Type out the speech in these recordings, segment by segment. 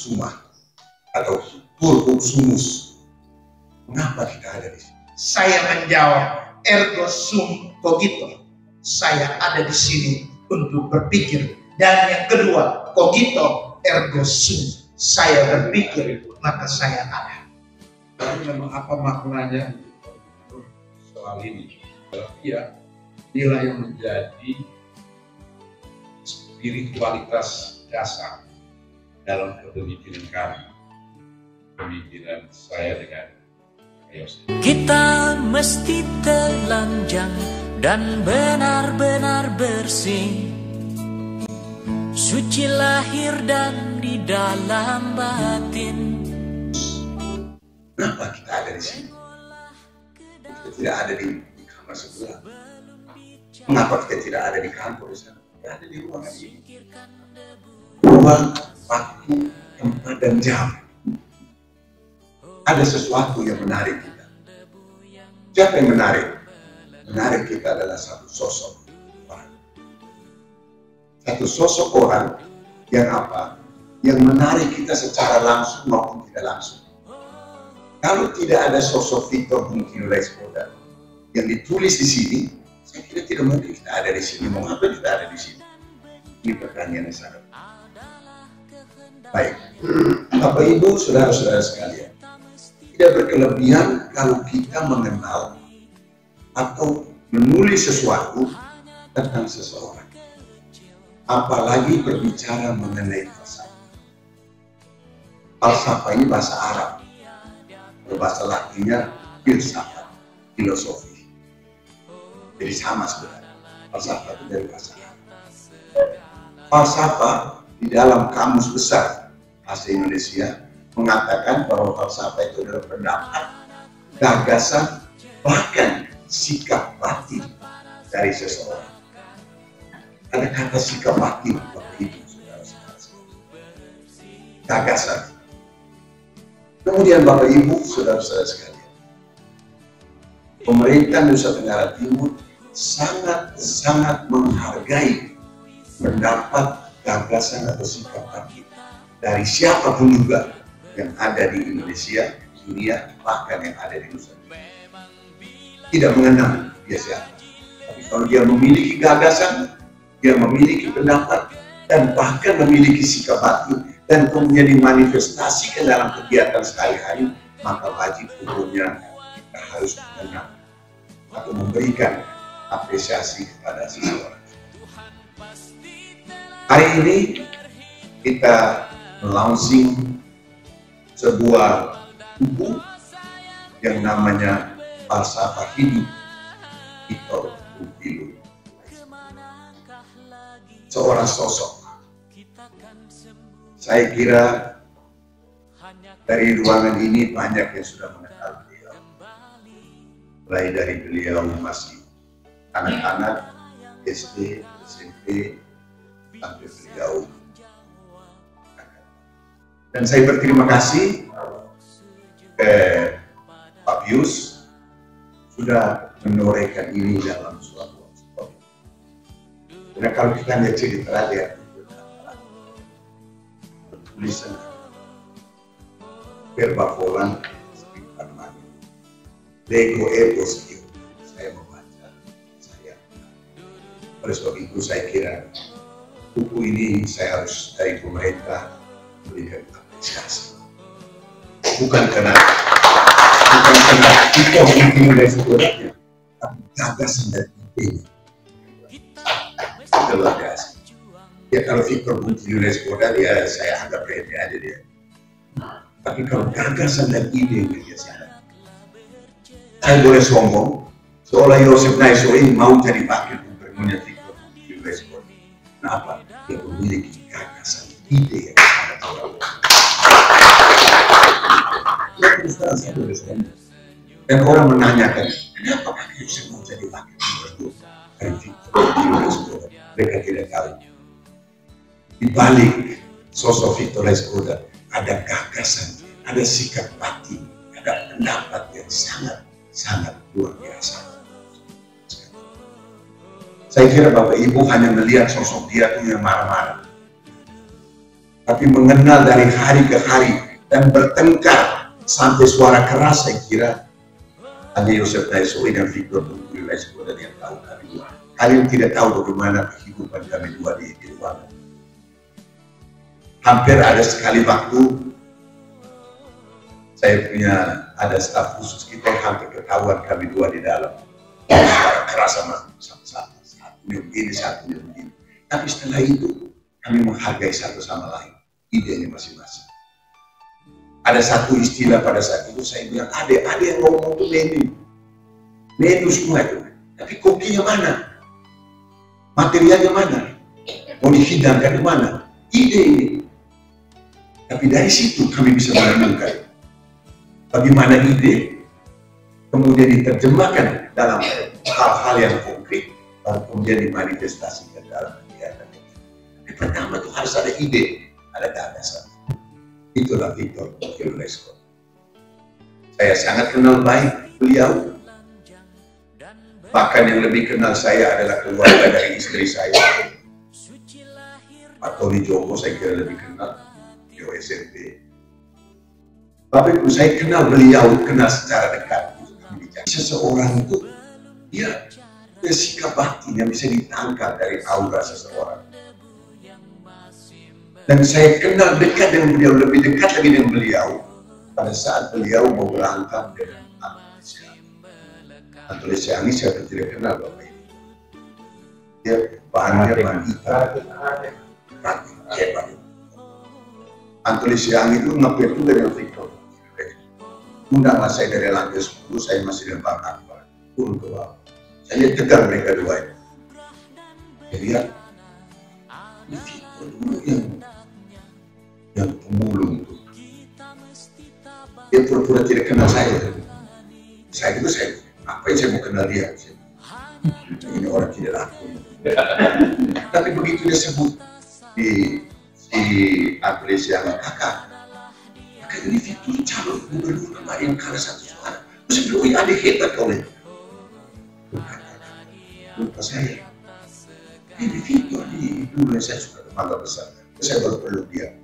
summa atau turbo sumus. Mengapa kita ada di sini? Saya menjawab, ergo sum cogito. Saya ada di sini untuk berpikir. Dan yang kedua, cogito ergo sum. Saya berpikir, maka saya ada. Tapi memang apa maknanya soal ini? Ya, inilah yang menjadi spiritualitas dasar dalam kepemimpinan kami, pemimpinan saya dengan Yosef. Kita mesti telanjang dan benar-benar bersih, suci lahir dan di dalam batin. Kenapa kita ada di sini? Kita tidak ada di kamar sebelah. Mengapa kita tidak ada di kantor di sana? Kita ada di ruangan ini. Ruang, waktu, tempat, dan jam. Ada sesuatu yang menarik kita. Siapa yang menarik? Menarik kita adalah satu sosok orang. Satu sosok orang yang apa? Yang menarik kita secara langsung maupun tidak langsung. Kalau tidak ada sosok Victor Bungkil Leskoda yang ditulis di sini, saya kira tidak mungkin kita ada di sini. Mengapa kita ada di sini? Ini pertanyaan yang sangat baik. Bapak Ibu, saudara-saudara sekalian, tidak berkelebihan kalau kita mengenal atau menulis sesuatu tentang seseorang, apalagi berbicara mengenai falsafah. Falsafah ini bahasa Arab, bahasa Latinnya filsafat, filosofi. Jadi sama sebenarnya. Falsafah itu dari bahasa Arab. Falsafah di dalam kamus besar bahasa Indonesia mengatakan bahwa falsafah itu adalah pendapat, gagasan, bahkan sikap batin dari seseorang. Ada kata sikap batin, Bapak Ibu, saudara-saudara. Gagasan. Kemudian Bapak Ibu, saudara-saudara sekalian, pemerintah Nusa Tenggara Timur sangat menghargai pendapat, gagasan atau sikap batin dari siapapun juga yang ada di Indonesia, dunia, bahkan yang ada di Nusa Tenggara. Tidak mengenal dia siapa. Tapi kalau dia memiliki gagasan, dia memiliki pendapat, dan bahkan memiliki sikap batin, dan kemudian dimanifestasikan dalam kegiatan sehari-hari, maka wajib hukumnya kita harus mengenal atau memberikan apresiasi kepada seseorang. Hari ini kita launching sebuah buku yang namanya Falsafah Hidup Victor Bungkil. Seorang sosok. Saya kira dari ruangan ini banyak yang sudah mengenal beliau. Mulai dari beliau masih anak-anak, SD, SMP, sampai beliau. Dan saya berterima kasih ke Pak Pius sudah menorehkan ini dalam suatu spot. Karena kalau kita lihat cerita dia, tulisan verba volant sekitar mani, lego ego skill. Saya membaca, saya. Oleh sebab itu saya kira buku ini saya harus dari pemerintah memberikan apresiasi. Bukan karena kita mungkin dari sekolahnya, tapi gagasan dan idenya. Itu luar biasa. Ya kalau Victor Bungkil Leskoda dia saya anggap remeh aja dia. Tapi kalau gagasan dan ide dia saya boleh sombong seolah Yosef Naiso ini mau jadi wakil gubernurnya Victor Bungkil Leskoda. Kenapa? Dia memiliki gagasan ide yang sangat jauh. Saya boleh sombong. Dan orang menanyakan, kenapa Pak Yosef mau jadi wakil gubernur dari Victor Bungkil Leskoda? Mereka tidak tahu. Di balik sosok Victor Leskoda ada gagasan, ada sikap batin, ada pendapat yang sangat luar biasa. Saya kira Bapak Ibu hanya melihat sosok dia itu yang marah-marah. tapi mengenal dari hari ke hari dan bertengkar sampai suara keras. Saya kira hanya Yosef Daisoi dan Victor Lesko dan yang tahu kami dua. Kalian tidak tahu bagaimana kehidupan kami dua di ruangan. Hampir ada sekali waktu saya punya ada staf khusus kita yang hampir ketahuan kami dua di dalam. Suara keras sama-sama. Satunya begini, satunya begini. Tapi setelah itu kami menghargai satu sama lain. Idenya masing-masing. Ada satu istilah pada saat itu saya bilang, ada yang ngomong itu menu semua itu. Tapi kopinya mana? Materialnya mana? Mau dihidangkan di mana? Ide ini. Tapi dari situ kami bisa menemukan bagaimana ide kemudian diterjemahkan dalam hal-hal yang konkret, lalu kemudian dimanifestasikan dalam kegiatan ini. Tapi pertama itu harus ada ide, ada gagasan. Itulah Victor Lesko. Saya sangat kenal baik beliau. Bahkan yang lebih kenal saya adalah keluarga dari istri saya. Pak Tony Joko saya kira lebih kenal di SMP. Tapi saya kenal beliau, kenal secara dekat. Seseorang itu dia sikap batinnya bisa ditangkap dari aura seseorang. Dan saya kenal dekat dengan beliau, lebih dekat lagi dengan beliau pada saat beliau mau berangkat dengan Antoni Siangi. Saya tidak kenal Bapak ini. Dia bahannya bahan hitam, rapi, hebat. Antoni Siangi itu ngepet juga dengan Victor. Undanglah saya dari lantai 10, saya masih dengan Bang Akbar, turun ke bawah. Saya lihat tegar mereka dua itu. Saya lihat, ini Victor dulu yang pemulung itu. Dia pura-pura tidak kenal saya. Saya juga apa yang saya mau kenal dia? Ini orang tidak laku. Tapi begitu dia sebut di Apresiasi kakak ini Victor calon gubernur kemarin kalah satu suara. Terus bilang, ada hebat kau lihat. Lupa saya. Ini Victor ini dulu yang saya suka kepala besar. Saya baru peluk dia.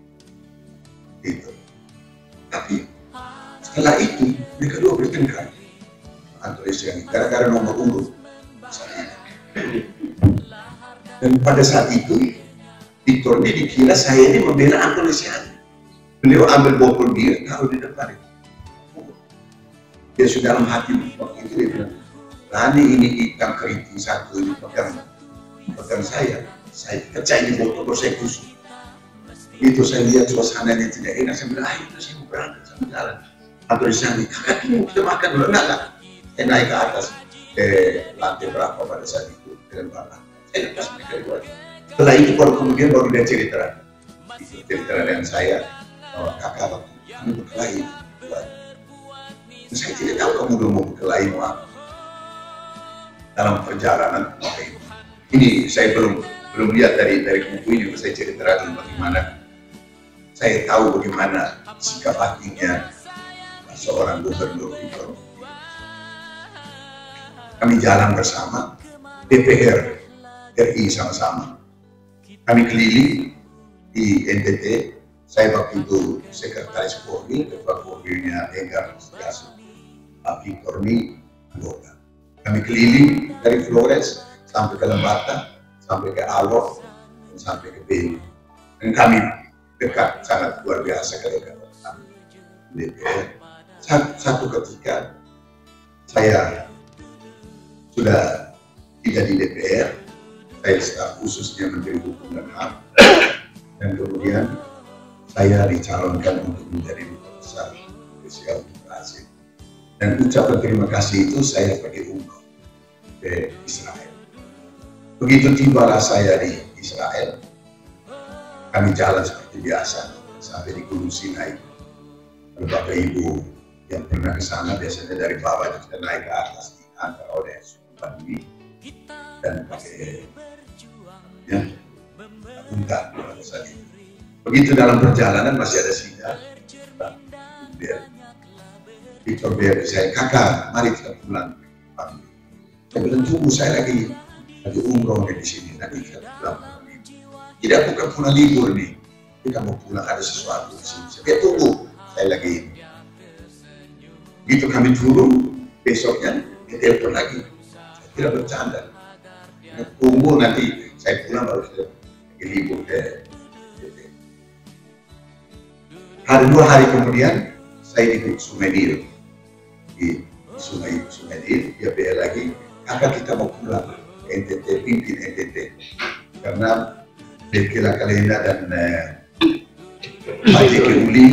Gitu. Tapi setelah itu mereka dua bertengkar. Antoni Siangi gara-gara nomor urut. Dan pada saat itu Victor ini dikira saya ini membela Antoni Siangi. Beliau ambil botol bir, taruh di depan itu. Dia sudah dalam hati waktu itu dia bilang, Rani ini hitam keriting satu ini pegang saya kecai di botol, terus saya tusuk. Itu saya lihat suasananya tidak enak, saya bilang, ayo saya mau berangkat, saya mau jalan. Antoni Siangi, kakak ini kita makan dulu, enggak. Saya naik ke atas, lantai berapa pada saat itu, dengan bapak. Saya lepas mereka dua. Setelah itu kemudian baru dia cerita dengan saya, bahwa kakak kamu berkelahi. Saya tidak tahu kamu udah mau berkelahi mau apa. Dalam perjalanan ini saya belum lihat dari buku ini, saya ceritakan bagaimana saya tahu bagaimana sikap hatinya seorang gubernur itu. Kami jalan bersama DPR RI sama-sama. Kami keliling di NTT. Saya waktu itu sekretaris Polri, ketua Polri-nya Enggar Setiaso, Pak Victor ini anggota. Kami keliling dari Flores sampai ke Lembata, sampai ke Alor, dan sampai ke Belu. Dan kami dekat, sangat luar biasa kedekatan kami. DPR. Satu ketika saya sudah tidak di DPR, saya staf khususnya Menteri Hukum dan HAM, dan kemudian saya dicalonkan untuk menjadi duta besar spesial untuk Asia. Dan ucapan terima kasih itu saya pergi umroh ke Israel. Begitu tibalah saya di Israel, kami jalan seperti biasa sampai di Gunung Sinai. Kalau Bapak Ibu yang pernah ke sana biasanya dari bawah kita naik ke atas diantar oleh suku Badui dan pakai unta pada saat itu. Begitu dalam perjalanan masih ada sidang. Victor biar saya, kakak, mari kita pulang. Saya bilang, tunggu saya lagi umroh di sini. Nanti kita pulang. Tidak bukan pulang libur nih. kita mau pulang, ada sesuatu di sini. Dia tunggu, saya lagi. Begitu kami turun, besoknya dia telepon lagi. Saya tidak bercanda. Tunggu nanti saya pulang baru kita libur ke hari 2 hari kemudian saya di Sungai Nil, di Sungai Nil. Dia bilang lagi, kakak kita mau pulang ke NTT, pimpin NTT karena Bekila Kalenda dan Pak Jeki Uli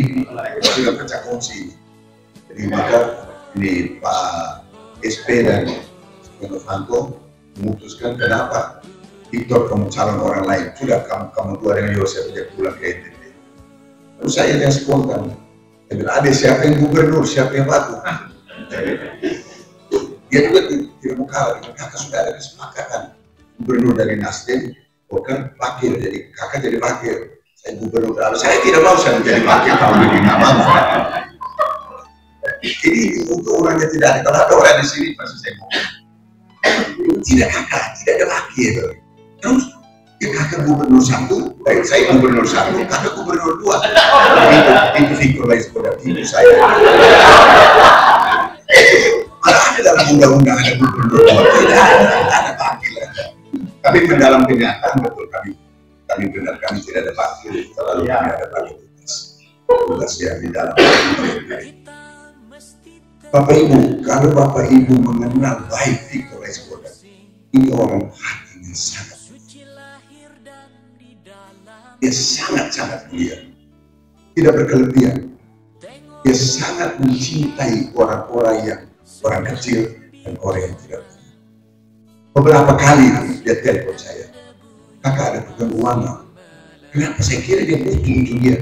sudah pecah kongsi. Jadi maka ini Pak SP dan Novanto memutuskan kenapa Victor kamu calon orang lain, sudah kamu dua dengan Yosef saja pulang ke NTT. Lalu saya yang spontan, saya bilang, ada siapa yang gubernur, siapa yang batu? Dia juga tidak mau kalah, kakak sudah ada kesepakatan gubernur dari Nasdem, bukan wakil, jadi kakak jadi wakil, saya gubernur. Lalu saya tidak mau saya menjadi wakil tahun ini, nggak mau. Jadi untuk orangnya tidak ada, kalau ada orang di sini pasti saya mau. Tidak kakak, tidak ada wakil. Terus ya kakak gubernur 1, baik saya gubernur 1, kakak gubernur 2. Itu Victor Laiskodat, itu saya. Malah ada dalam undang-undang ada gubernur 2, tidak ada wakil. Tapi dalam kenyataan betul kami benar, kami tidak ada wakil, terlalu kami ada wakil tugas yang di dalam. Bapak Ibu, kalau Bapak Ibu mengenal baik Victor Laiskodat, ini orang hatinya sangat. Dia sangat-sangat mulia, tidak berkelebihan. Dia sangat mencintai orang-orang yang orang kecil dan orang yang tidak punya. Beberapa kali dia telepon saya, kakak ada pegang uang. Kenapa? Saya kira dia butuh untuk dia.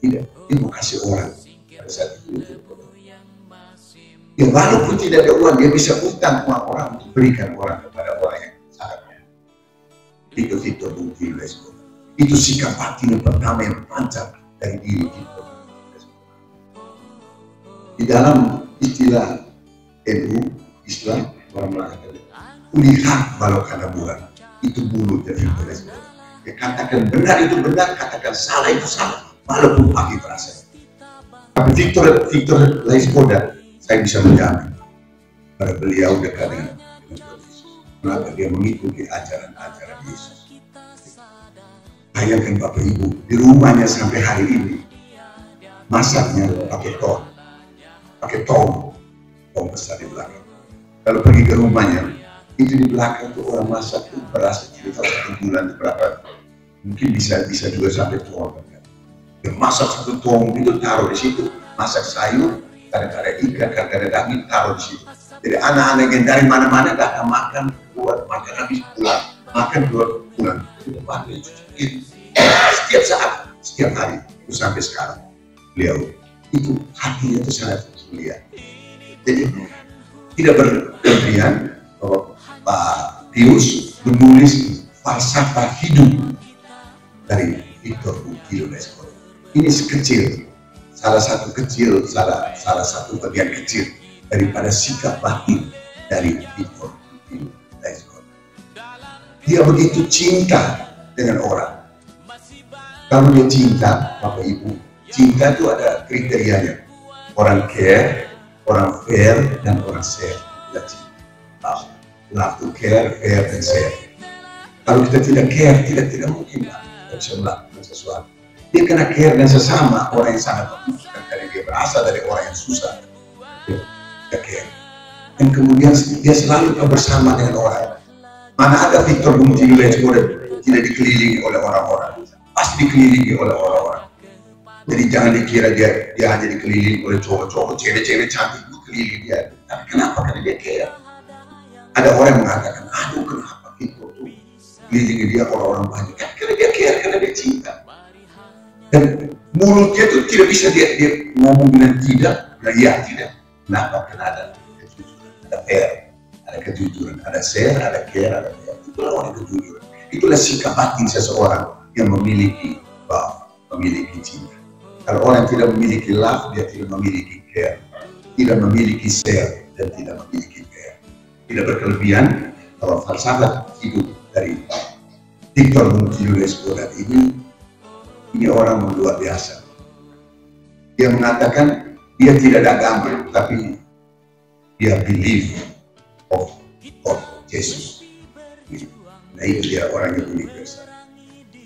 Tidak, dia mau kasih orang pada saat itu. Ya walaupun tidak ada uang, dia bisa utang uang orang untuk berikan orang kepada orang yang sangat. Itu Victor Laiskodat. Itu sikap hati yang pertama yang pancar dari diri kita. Di dalam istilah NU, Islam, orang mengatakan, ulihat walau kana bulan, itu mulut dari Victor Laiskodat. Dia katakan benar itu benar, katakan salah itu salah, walaupun pakai perasaan. Tapi Victor Laiskodat, saya bisa menjamin pada beliau dekat dengan Yesus. Kenapa dia mengikuti ajaran-ajaran Yesus. Bayangkan Bapak Ibu, di rumahnya sampai hari ini masaknya pakai tong besar di belakang. Kalau pergi ke rumahnya, itu di belakang tuh orang masak tuh beras cerita 1 bulan berapa, mungkin bisa 2 sampai ton. Dia masak 1 ton itu taruh di situ, masak sayur, kadang-kadang ikan, kadang-kadang daging taruh di situ. Jadi anak-anak yang dari mana-mana datang makan, buat makan habis pulang, makan pulang. Itu pakai cuci. Setiap saat, setiap hari, itu sampai sekarang beliau itu hatinya itu sangat mulia. Jadi tidak berlebihan bahwa Pak Pius menulis falsafah hidup dari Victor Laiskodat. Ini sekecil, salah satu bagian kecil daripada sikap batin dari Victor Laiskodat. Dia begitu cinta dengan orang. Kalau dia cinta, Bapak Ibu, cinta itu ada kriterianya. Orang care, orang fair, dan orang share. Dia cinta. Love to care, fair, dan share. Kalau kita tidak care, tidak mungkin kita bisa melakukan sesuatu. Dia kena care dan sesama orang yang sangat membutuhkan, dari dia berasal dari orang yang susah. Dia care. Dan kemudian dia selalu bersama dengan orang. Mana ada Victor Laiskodat tidak dikelilingi oleh orang-orang, pasti dikelilingi oleh orang-orang. Jadi jangan dikira dia hanya dikelilingi oleh cowok-cowok, cewek-cewek cantik dikelilingi dia. Tapi kenapa? Karena dia care. Ada orang yang mengatakan, aduh kenapa Victor tuh kelilingi dia orang-orang banyak? Karena dia care, karena dia cinta. Dan mulutnya tuh tidak bisa dia ngomong dengan tidak, dan iya tidak. Kenapa? Karena ada kejujuran, ada fair, ada kejujuran, ada share, ada care, ada fair. Itulah orang kejujuran. Itulah sikap batin seseorang yang memiliki love, memiliki cinta. Kalau orang tidak memiliki love, dia tidak memiliki care, tidak memiliki share, dan tidak memiliki care. Tidak berkelebihan bahwa falsafah hidup dari Victor Laiskodat ini Ini orang luar biasa. Dia mengatakan dia tidak ada agama, tapi dia believe of God, Yesus. Nah itu dia orang yang universal.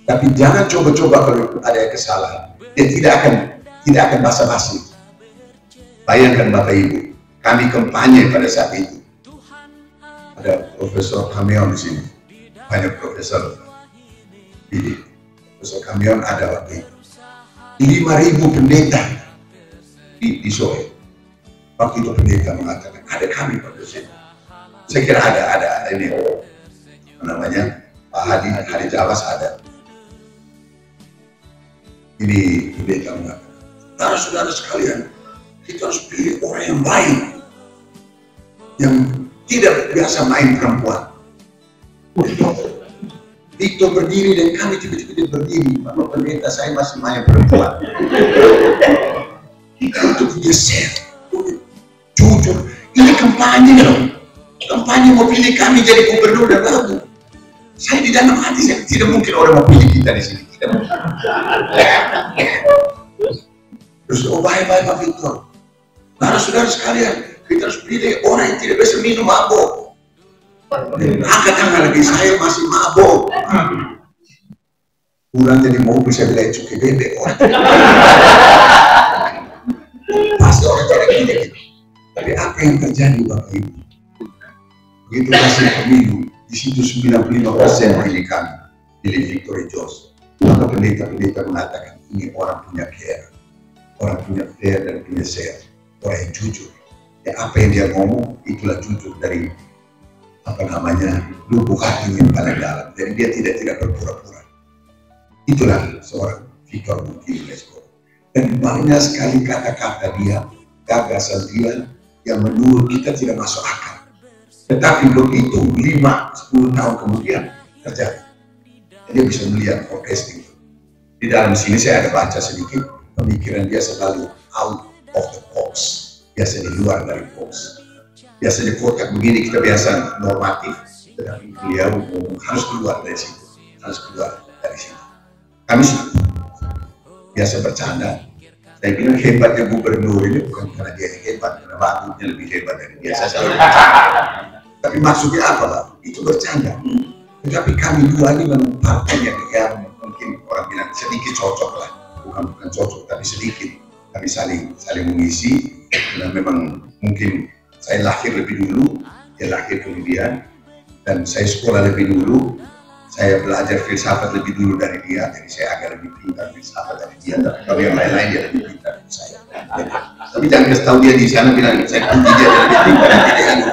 Tapi jangan coba-coba kalau ada kesalahan. Dia tidak akan basa-basi. Bayangkan Bapak Ibu, kami kampanye pada saat itu. Ada Profesor Kamion di sini, banyak profesor. Profesor Kamion ada waktu itu. 5.000 pendeta di Soe. Waktu itu pendeta mengatakan, ada kami Pak Dosen. Saya kira ada ini namanya Pak Hadi Jawas ada. Ini pendeta mengatakan, saudara-saudara sekalian, kita harus pilih orang yang baik, yang tidak biasa main perempuan. Victor berdiri dan kami tiba-tiba berdiri. Bapak pendeta, saya masih main perempuan. Untuk dia share, jujur. Ini kampanye loh. Kampanye mau pilih kami jadi gubernur dan lagu. Saya di dalam hati, saya tidak mungkin orang mau pilih kita di sini. Tidak mungkin. Terus, oh baik-baik Pak Victor. Saudara sekalian, kita harus pilih orang yang tidak bisa minum mabuk. Angkat tangan lagi, saya masih mabuk. Kurang jadi mau bisa bilang cukai bebek orang. Pasti orang tidak gitu. Tapi apa yang terjadi Bapak Ibu? Begitu hasil pemilu, di situ 95% pilih kami, pilih Victory Jos. Maka pendeta-pendeta mengatakan ini orang punya care, orang punya fair dan punya share, orang yang jujur. Ya apa yang dia ngomong itulah jujur dari lubuk hati yang paling dalam. Jadi dia tidak berpura-pura. Itulah seorang Victor Mungkilesko. Dan banyak sekali kata-kata dia, gagasan dia yang menurut kita tidak masuk akal. Tetapi begitu 5-10 tahun kemudian terjadi. Dia bisa melihat forecasting. Di dalam sini saya ada baca sedikit, pemikiran dia selalu out of the box. Biasa di luar dari box. Biasanya kotak begini kita biasa normatif, tetapi beliau harus keluar dari situ, harus keluar dari situ. Kami biasa bercanda. Saya bilang hebatnya gubernur ini bukan karena dia hebat, karena waktunya lebih hebat dari biasa. Tapi maksudnya apa Pak? Itu bercanda. Tetapi kami dua ini memang partai yang mungkin orang bilang sedikit cocok lah, bukan cocok tapi sedikit. Kami saling mengisi, karena memang mungkin saya lahir lebih dulu, dia lahir kemudian, dan saya sekolah lebih dulu, saya belajar filsafat lebih dulu dari dia, jadi saya agak lebih pintar filsafat dari dia, tapi kalau yang lain-lain dia lebih pintar dari saya. Tapi jangan kasih tahu dia di sana bilang, saya puji dia lebih pintar dan tidak ada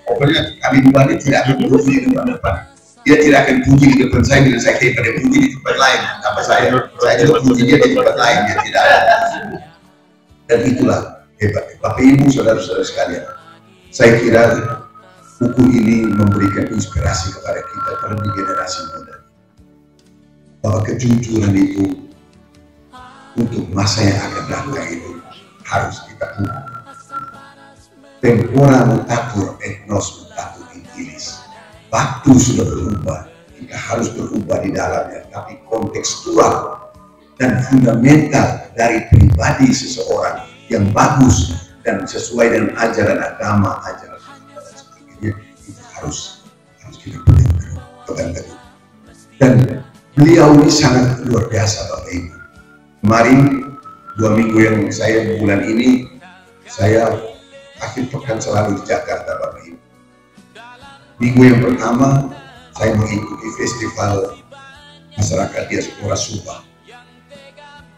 pokoknya kami dua ini tidak akan puji di depan. Dia tidak akan puji di depan saya, bila saya kayak pada puji di tempat lain, apa saya juga puji dia di tempat lain, dia tidak ada. Dan itulah hebat. Bapak Ibu, saudara-saudara sekalian, saya kira buku ini memberikan inspirasi kepada kita, terlebih generasi muda, bahwa kejujuran itu untuk masa yang akan datang itu harus kita ukur. Tempora mutatur etnos mutatur intilis. Waktu sudah berubah, kita harus berubah di dalamnya, tapi kontekstual dan fundamental dari pribadi seseorang yang bagus dan sesuai dengan ajaran agama, ajaran dan sebagainya, itu harus kita pegang teguh. Dan beliau ini sangat luar biasa Bapak Ibu. Kemarin 2 minggu yang bulan ini saya akhir pekan selalu di Jakarta Bapak Ibu. Minggu yang pertama saya mengikuti festival masyarakat diaspora Subang.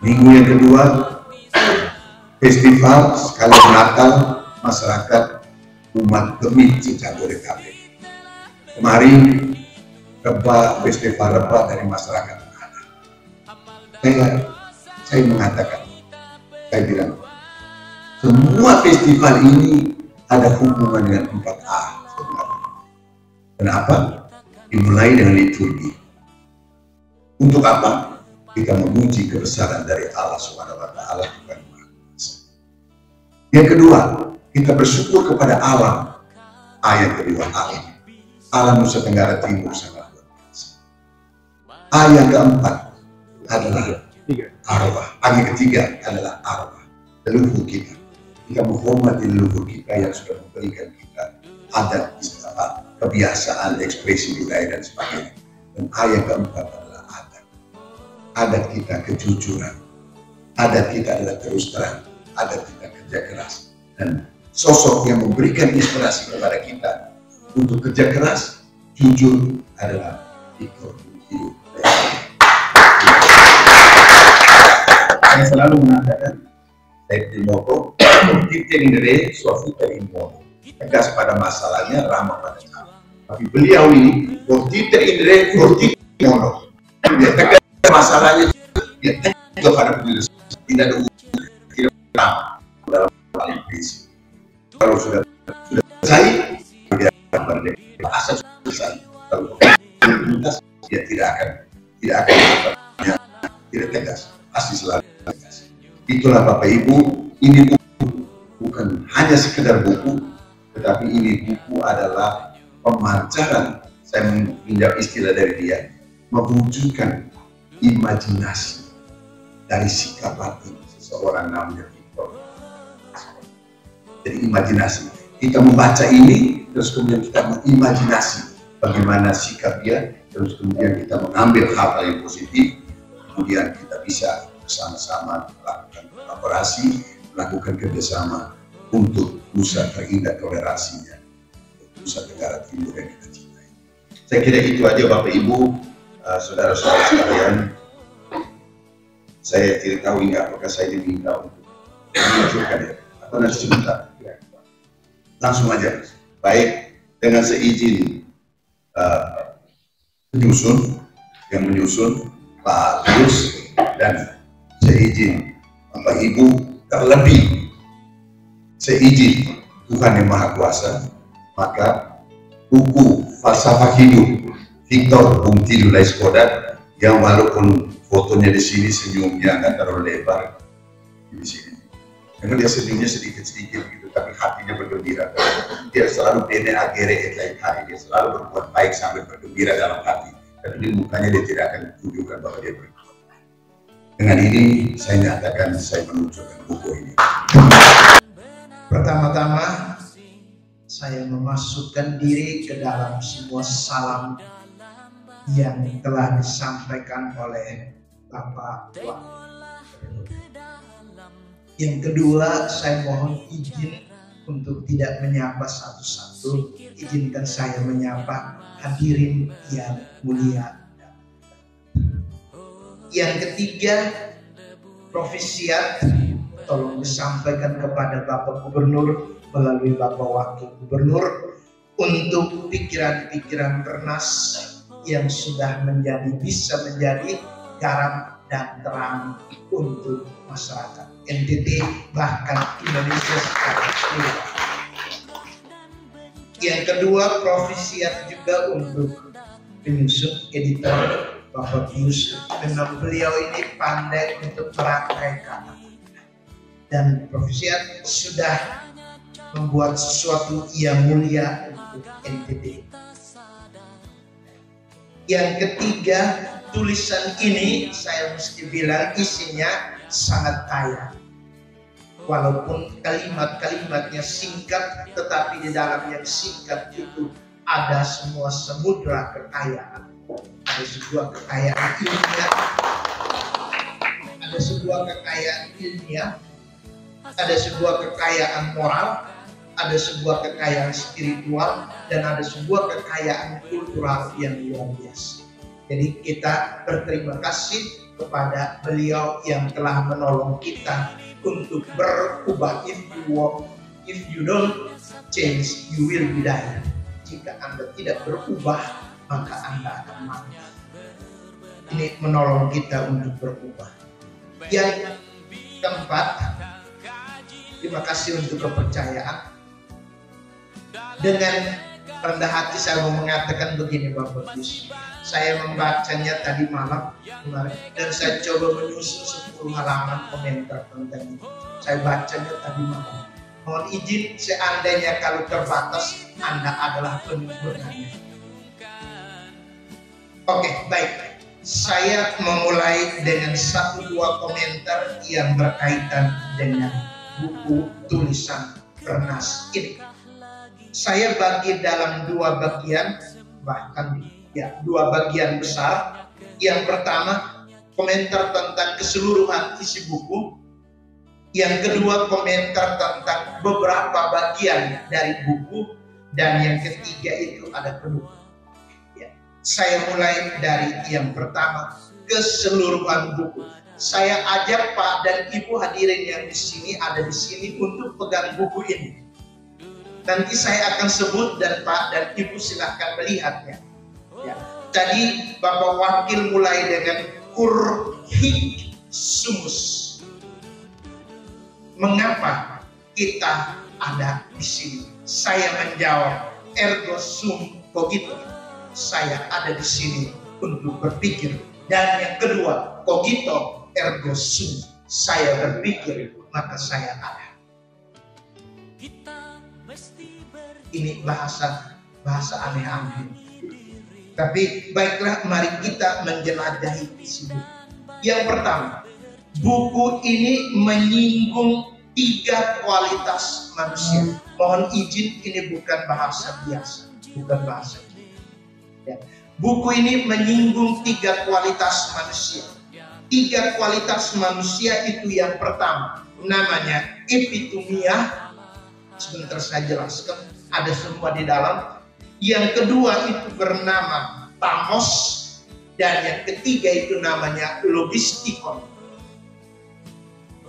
Minggu yang kedua festival sekali Natal masyarakat umat Gemih Jabodetabek. Kemarin festival rebah dari masyarakat anak. Saya mengatakan, saya bilang, semua festival ini ada hubungan dengan 4A. Kenapa? Dimulai dengan liturgi. Untuk apa? Kita memuji kebesaran dari Allah Subhanahu wa Ta'ala. Yang kedua, kita bersyukur kepada alam. Ayat kedua, alam. Alam Nusa Tenggara Timur sangat luar biasa. Ayat keempat, adalah arwah. Yang ketiga adalah arwah, leluhur kita. Kita menghormati leluhur kita yang sudah memberikan kita adat, istilah, kebiasaan, ekspresi budaya dan sebagainya. Dan yang keempat adalah adat. Adat kita kejujuran. Adat kita adalah terus terang. Adat kita kerja keras. Dan sosok yang memberikan inspirasi kepada kita untuk kerja keras, jujur adalah Victor Bungtilu. Saya selalu mengatakan, saya Timoko, kita indere, suatu terimono. Tegas pada masalahnya, ramah pada cara. Tapi beliau ini, kita indere, kita mono. Dia tegas pada masalahnya, dia tegas juga pada penyelesaian. Tidak ada hubungan, tidak ramah dalam paling prinsip. Kalau sudah selesai, dia akan berdekatan. Asal sudah selesai. Kalau tuntas, dia tidak akan tidak tegas. Pasti selalu tegas. Itulah Bapak Ibu, ini bukan hanya sekedar buku, tetapi ini buku adalah pemancaran, saya meminjam istilah dari dia, mewujudkan imajinasi dari sikap hati seseorang namanya Victor. Jadi imajinasi, kita membaca ini, terus kemudian kita mengimajinasi bagaimana sikap dia, terus kemudian kita mengambil hal yang positif, kemudian kita bisa bersama-sama melakukan kolaborasi, melakukan kerjasama untuk Nusa terindah toleransinya, Nusa Tenggara Timur yang kita cintai. Saya kira itu aja Bapak Ibu, saudara-saudara sekalian. Saya tidak tahu ini apakah saya diminta untuk menunjukkan ya, atau nanti sebentar. Langsung aja. Baik, dengan seizin yang menyusun Pak Pius dan seizin Bapak Ibu, terlebih seizin Tuhan Yang Maha Kuasa, maka buku Falsafah Hidup Victor Bungtilu Laiskodat, yang walaupun fotonya di sini senyumnya nggak terlalu lebar di sini, karena dia senyumnya sedikit-sedikit gitu, tapi hatinya bergembira. Dia selalu bene agere et lain hari, dia selalu berbuat baik sambil bergembira dalam hati. Tapi di mukanya dia tidak akan tunjukkan bahwa dia berbuat baik. Dengan ini saya nyatakan saya menunjukkan buku ini. Pertama-tama saya memasukkan diri ke dalam semua salam yang telah disampaikan oleh Bapak Wakil. Yang kedua, saya mohon izin untuk tidak menyapa satu-satu. Izinkan saya menyapa hadirin yang mulia. Yang ketiga, profisiat tolong disampaikan kepada Bapak Gubernur melalui Bapak Wakil Gubernur untuk pikiran-pikiran bernas yang sudah bisa menjadi garam dan terang untuk masyarakat NTT bahkan Indonesia secara keseluruhan. Yang kedua, profisiat juga untuk penyusun editor Bapak Pius. Memang beliau ini pandai untuk merangkai kata dan profisiat sudah membuat sesuatu yang mulia untuk NTT. Yang ketiga, tulisan ini saya mesti bilang isinya sangat kaya. Walaupun kalimat-kalimatnya singkat, tetapi di dalam yang singkat itu ada semua samudra kekayaan. Ada sebuah kekayaan ilmiah, ada sebuah kekayaan ilmiah, ada sebuah kekayaan moral, ada sebuah kekayaan spiritual, dan ada sebuah kekayaan kultural yang luar biasa. Jadi kita berterima kasih kepada beliau yang telah menolong kita untuk berubah. If you don't change, you will be die. Jika Anda tidak berubah, maka Anda akan mati. Ini menolong kita untuk berubah. Yang keempat, terima kasih untuk kepercayaan. Dengan rendah hati saya mau mengatakan begini Bapak Pius. Saya membacanya tadi malam kemarin dan saya coba menyusun 10 halaman komentar tentang ini. Saya bacanya tadi malam. Mohon izin seandainya kalau terbatas Anda adalah penuturnya. Oke, baik. saya memulai dengan satu dua komentar yang berkaitan dengan buku tulisan Bernas ini. Saya bagi dalam dua bagian, bahkan ya dua bagian besar. Yang pertama, komentar tentang keseluruhan isi buku. Yang kedua, komentar tentang beberapa bagian dari buku. Dan yang ketiga itu ada penutup. Saya mulai dari yang pertama, keseluruhan buku. Saya ajak Pak dan Ibu hadirin yang di sini ada di sini untuk pegang buku ini. Nanti saya akan sebut dan Pak dan Ibu silahkan melihatnya. Ya. Tadi Bapak Wakil mulai dengan urhik sumus. Mengapa kita ada di sini? Saya menjawab ergo sum cogito. Saya ada di sini untuk berpikir. Dan yang kedua, cogito ergo sum. Saya berpikir, maka saya ada. Ini bahasa aneh-aneh. Tapi baiklah, mari kita menjelajahi isi buku. Yang pertama, buku ini menyinggung 3 kualitas manusia. Mohon izin, ini bukan bahasa biasa, bukan bahasa. Ya. Buku ini menyinggung 3 kualitas manusia. 3 kualitas manusia itu yang pertama, namanya epitomia. Sebentar saya jelaskan, ada semua di dalam. Yang kedua itu bernama tamos, dan yang ketiga itu namanya logistikon.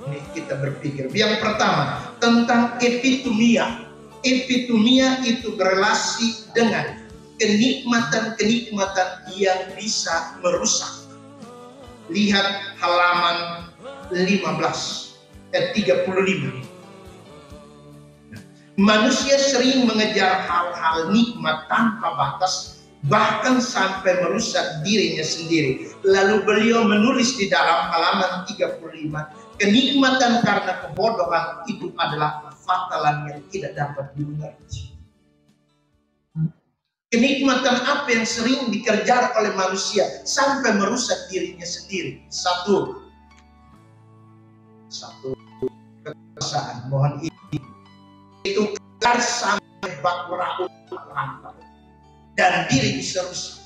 Ini kita berpikir. Yang pertama tentang epitomia. Epitomia itu berrelasi dengan kenikmatan-kenikmatan yang bisa merusak. Lihat halaman 35. Manusia sering mengejar hal-hal nikmat tanpa batas, bahkan sampai merusak dirinya sendiri. Lalu beliau menulis di dalam halaman 35, kenikmatan karena kebodohan itu adalah kefatalan yang tidak dapat dimengerti. Kenikmatan apa yang sering dikejar oleh manusia sampai merusak dirinya sendiri? Satu kekuasaan, mohon izin, itu kejar sampai baku raut dan diri bisa rusak.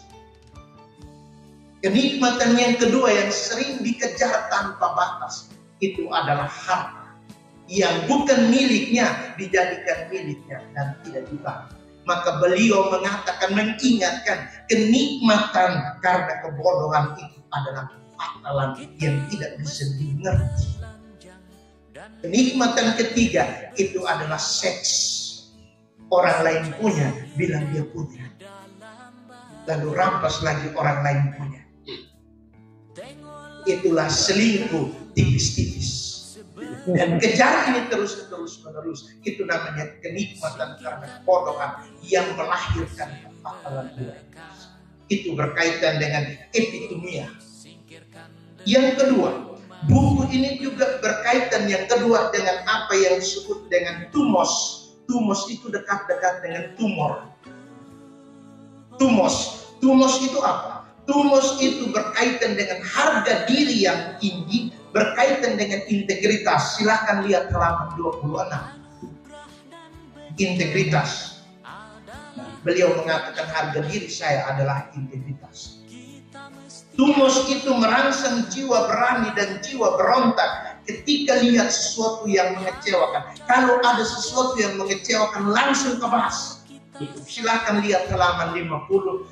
Kenikmatan yang kedua yang sering dikejar tanpa batas itu adalah harta yang bukan miliknya dijadikan miliknya dan tidak dibagi. Maka beliau mengatakan, mengingatkan kenikmatan karena kebodohan itu adalah kefatalan yang tidak bisa dimengerti. Kenikmatan ketiga itu adalah seks. Orang lain punya, bilang dia punya. Lalu rampas lagi orang lain punya. Itulah selingkuh tipis-tipis. Dan kejar ini terus-menerus. Itu namanya kenikmatan karena kebodohan yang melahirkan kefatalan. Itu berkaitan dengan epitomia. Yang kedua, buku ini juga berkaitan yang kedua dengan apa yang disebut dengan tumos. Tumos itu dekat-dekat dengan tumor. Tumos itu apa? Tumos itu berkaitan dengan harga diri yang tinggi, berkaitan dengan integritas. Silahkan lihat halaman 26. Integritas. Beliau mengatakan harga diri saya adalah integritas. Tumos itu merangsang jiwa berani dan jiwa berontak ketika lihat sesuatu yang mengecewakan. Kalau ada sesuatu yang mengecewakan, langsung kebahas. Silakan lihat halaman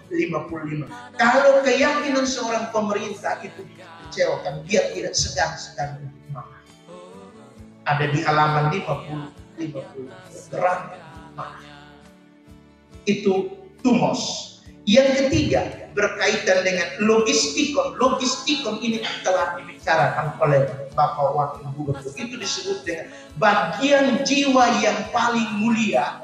50-55. Kalau keyakinan seorang pemerintah itu dikecewakan, dia tidak segan-segan untuk marah. Ada di halaman 50. Berani marah. Itu tumos. Yang ketiga berkaitan dengan logistikon. Logistikon ini telah dibicarakan oleh Bapak Wakil Gubernur. Itu disebut dengan bagian jiwa yang paling mulia.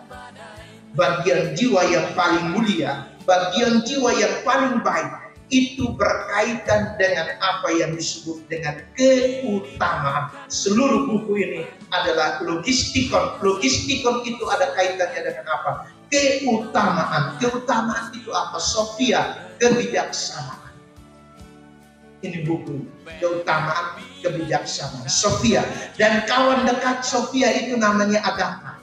Bagian jiwa yang paling mulia, bagian jiwa yang paling baik, itu berkaitan dengan apa yang disebut dengan keutamaan. Seluruh buku ini adalah logistikon. Logistikon itu ada kaitannya dengan apa? Keutamaan. Keutamaan itu apa? Sophia, kebijaksanaan. Ini buku keutamaan kebijaksanaan Sofia, dan kawan dekat Sofia itu namanya Agatha.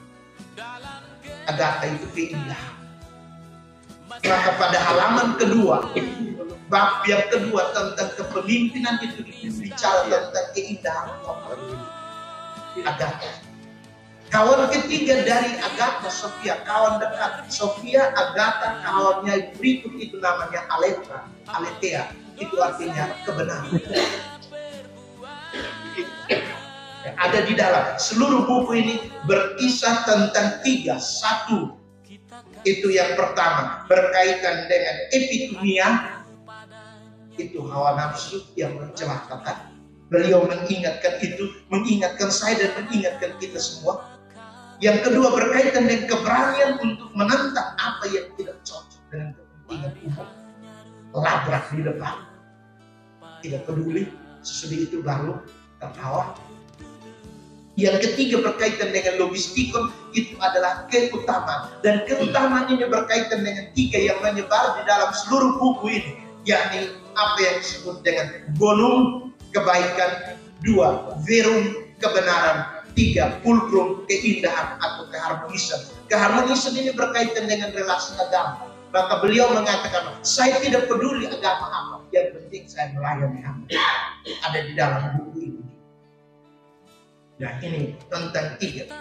Agatha itu keindahan. Maka pada halaman kedua, bab yang kedua tentang kepemimpinan itu bicara tentang keindahan Agatha. Kawan ketiga dari Agatha Sofia, kawan dekat Sofia, Agatha, kawannya berikut itu namanya Aletheia. Itu artinya kebenaran. Ada di dalam seluruh buku ini berkisah tentang tiga. Satu, itu yang pertama berkaitan dengan epitumia, itu hawa nafsu yang mencelakakan. Beliau mengingatkan itu, mengingatkan saya dan mengingatkan kita semua. Yang kedua berkaitan dengan keberanian untuk menentang apa yang tidak cocok dengan kepentingan umum. Labrak di depan, tidak peduli, sesudah itu baru tertawa. Yang ketiga berkaitan dengan logistikon, itu adalah keutamaan. Dan keutamaan ini berkaitan dengan tiga yang menyebar di dalam seluruh buku ini, yakni apa yang disebut dengan bonum, kebaikan; dua, verum, kebenaran; tiga, pulcrum, keindahan atau keharmonisan. Keharmonisan ini berkaitan dengan relasi agama. Maka beliau mengatakan, saya tidak peduli agama apa, yang penting saya melayani Anda. Ada di dalam buku ini. Nah, ini tentang tiga.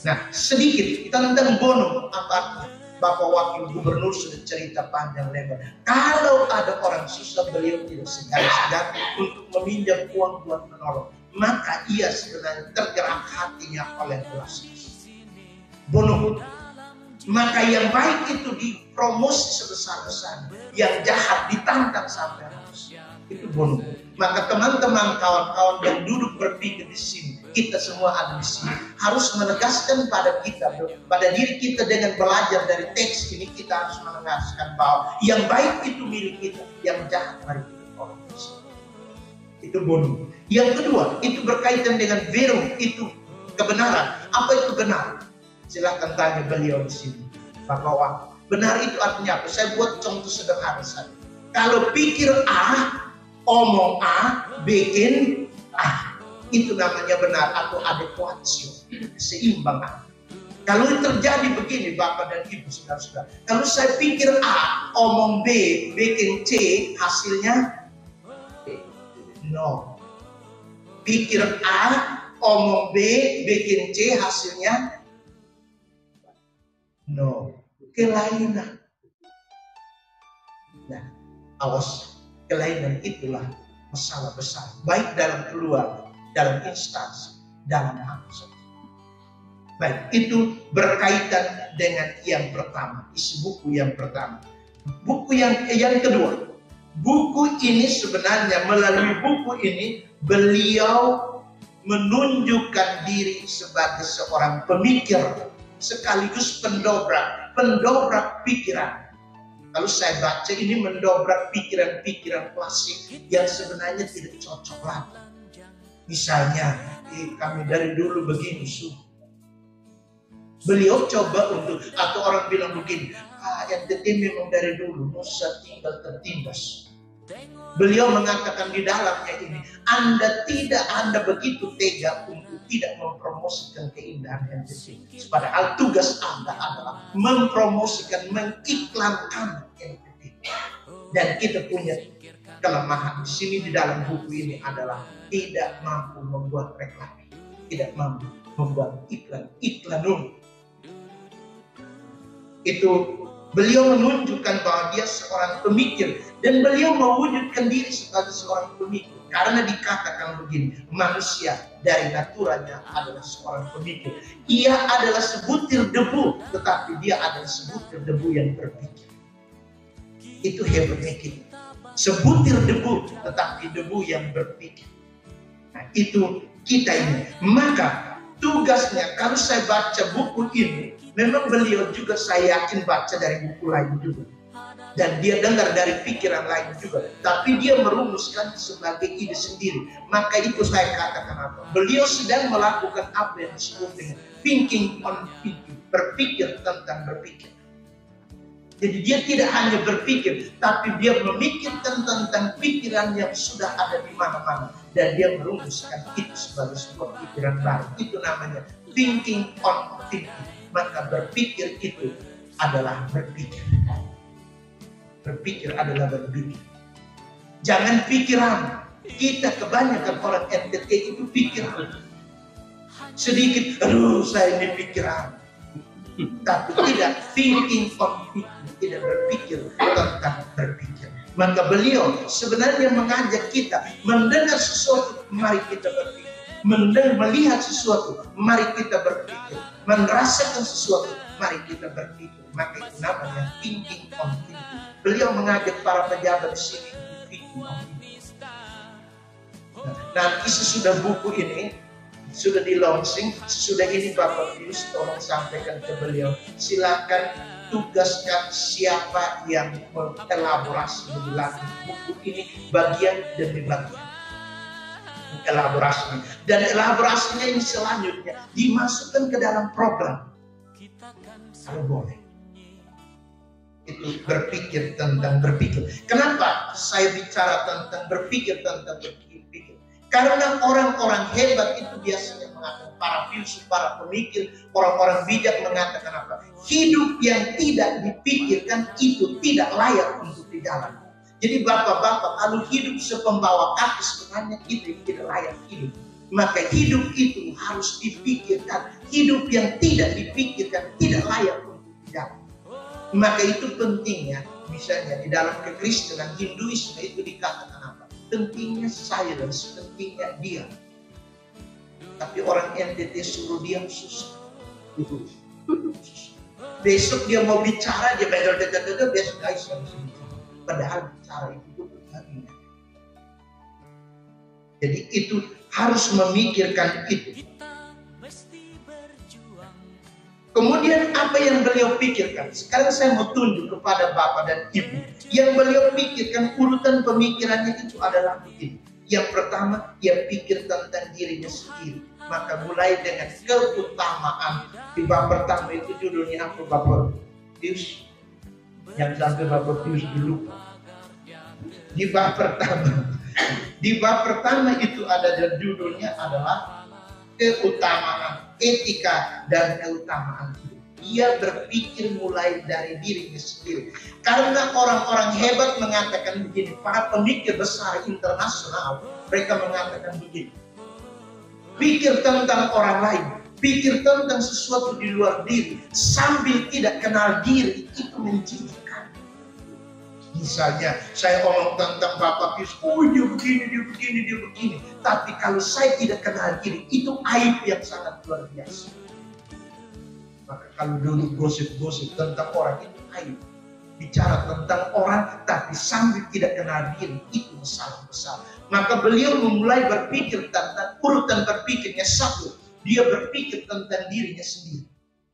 Nah, sedikit tentang bonum, apa artinya? Bapak Wakil Gubernur sudah cerita panjang lebar. Kalau ada orang susah, beliau tidak segan-segan untuk meminjam uang buat menolong. Maka ia sebenarnya tergerak hatinya oleh belas kasihan. Bonum. Maka yang baik itu dipromosi sebesar-besarnya, yang jahat ditantang sampai habis. Itu bonum. Maka teman-teman, kawan-kawan yang duduk berpikir di sini, kita semua ada di sini, harus menegaskan pada kita, pada diri kita dengan belajar dari teks ini, kita harus menegaskan bahwa yang baik itu milik kita, yang jahat mari kita orang Kristen. Itu bonum. Yang kedua, itu berkaitan dengan verum, itu kebenaran. Apa itu benar? Silahkan tanya beliau di sini, Bapak Wak. Benar itu artinya apa? Saya buat contoh sederhana saja. Kalau pikir A, omong A, bikin A, itu namanya benar atau adekuatio, seimbang A. Kalau terjadi begini, Bapak dan Ibu, saudara-saudara, kalau saya pikir A, omong B, bikin C, hasilnya no. Pikir A, omong B, bikin C, hasilnya no. Kelainan. Nah, awas, kelainan itulah masalah besar. Baik dalam keluarga, dalam instansi, dalam bangsa. Baik, itu berkaitan dengan yang pertama, isi buku yang pertama. Buku yang kedua. Buku ini sebenarnya, melalui buku ini beliau menunjukkan diri sebagai seorang pemikir sekaligus pendobrak pikiran. Kalau saya baca ini mendobrak pikiran-pikiran klasik yang sebenarnya tidak cocok lagi. Misalnya, kami dari dulu begini, beliau coba untuk, atau orang bilang begini, NTT memang dari dulu Nusa tinggal tertindas. Beliau mengatakan di dalamnya ini, Anda begitu tega untuk tidak mempromosikan keindahan NTT. Padahal tugas Anda adalah mempromosikan, mengiklankan NTT. Dan kita punya kelemahan di sini di dalam buku ini adalah tidak mampu membuat reklam, tidak mampu membuat iklanun. Itu beliau menunjukkan bahwa dia seorang pemikir dan beliau mewujudkan diri sebagai seorang pemikir karena dikatakan begini, manusia dari naturanya adalah seorang pemikir. Ia adalah sebutir debu, tetapi dia adalah sebutir debu yang berpikir. Itu hebatnya kita. Sebutir debu, tetapi debu yang berpikir. Nah, itu kita ini. Maka tugasnya, kalau saya baca buku ini, memang beliau juga saya yakin baca dari buku lain juga. Dan dia dengar dari pikiran lain juga. Tapi dia merumuskan sebagai ide sendiri. Maka itu saya katakan apa? Beliau sedang melakukan apa yang disebut dengan thinking on thinking. Berpikir tentang berpikir. Jadi dia tidak hanya berpikir, tapi dia memikirkan tentang pikiran yang sudah ada di mana-mana. Dan dia merumuskan itu sebagai sebuah pikiran baru. Itu namanya thinking on thinking. Maka berpikir itu adalah berpikir. Berpikir adalah berpikir. Jangan pikiran. Kita kebanyakan orang NTT itu pikiran. Sedikit, aduh saya ini pikiran. Tapi tidak thinking on thinking. Tidak berpikir tentang berpikir. Maka beliau sebenarnya mengajak kita mendengar sesuatu, mari kita berpikir. Melihat sesuatu, mari kita berpikir. Merasakan sesuatu, mari kita berpikir. Maka itu namanya thinking on thinking. Beliau mengajak para pejabat di sini thinking on thinking. Nanti sesudah buku ini sudah di launching, sesudah ini Bapak Pius tolong sampaikan ke beliau. Silakan tugaskan siapa yang mengelaborasi lebih lanjut buku ini bagian demi bagian. Elaborasinya. Dan elaborasinya ini selanjutnya dimasukkan ke dalam program. Kalau boleh. Itu berpikir tentang berpikir. Kenapa saya bicara tentang berpikir tentang berpikir? Karena orang-orang hebat itu biasanya mengatakan, para filsuf, para pemikir, orang-orang bijak mengatakan apa? Hidup yang tidak dipikirkan itu tidak layak untuk dijalani. Jadi bapak-bapak, kalau hidup sepembawa kaki sebenarnya itu tidak layak hidup. Maka hidup itu harus dipikirkan. Hidup yang tidak dipikirkan tidak layak untuk dijalani. Maka itu pentingnya, misalnya di dalam kekristenan, Hinduisme itu dikatakan apa? Pentingnya silence, pentingnya diam. Tapi orang NTT suruh diam susah. Besok dia mau bicara, dia besok guys harus bicara. Padahal bicara itu pentingnya. Jadi itu harus memikirkan itu. Kemudian apa yang beliau pikirkan? Sekarang saya mau tunjuk kepada Bapak dan Ibu. Yang beliau pikirkan, urutan pemikirannya itu adalah begini. Yang pertama, dia pikir tentang dirinya sendiri. Maka mulai dengan keutamaan. Di bab pertama itu judulnya apa Bapak Pius? Yang sampai Bapak Pius dulu. Di bab pertama itu ada judulnya adalah keutamaan, etika dan keutamaan. Dia berpikir mulai dari dirinya sendiri. Karena orang-orang hebat mengatakan begini, para pemikir besar internasional, mereka mengatakan begini. Pikir tentang orang lain, pikir tentang sesuatu di luar diri, sambil tidak kenal diri, itu menjijikkan. Misalnya, saya ngomong tentang Bapak Pius, oh dia begini, dia begini, dia begini. Tapi kalau saya tidak kenal diri, itu aib yang sangat luar biasa. Maka kalau dulu gosip-gosip tentang orang itu aib. Bicara tentang orang, tapi sambil tidak kenal diri, itu masalah besar. Maka beliau memulai berpikir tentang urutan berpikirnya satu. Dia berpikir tentang dirinya sendiri.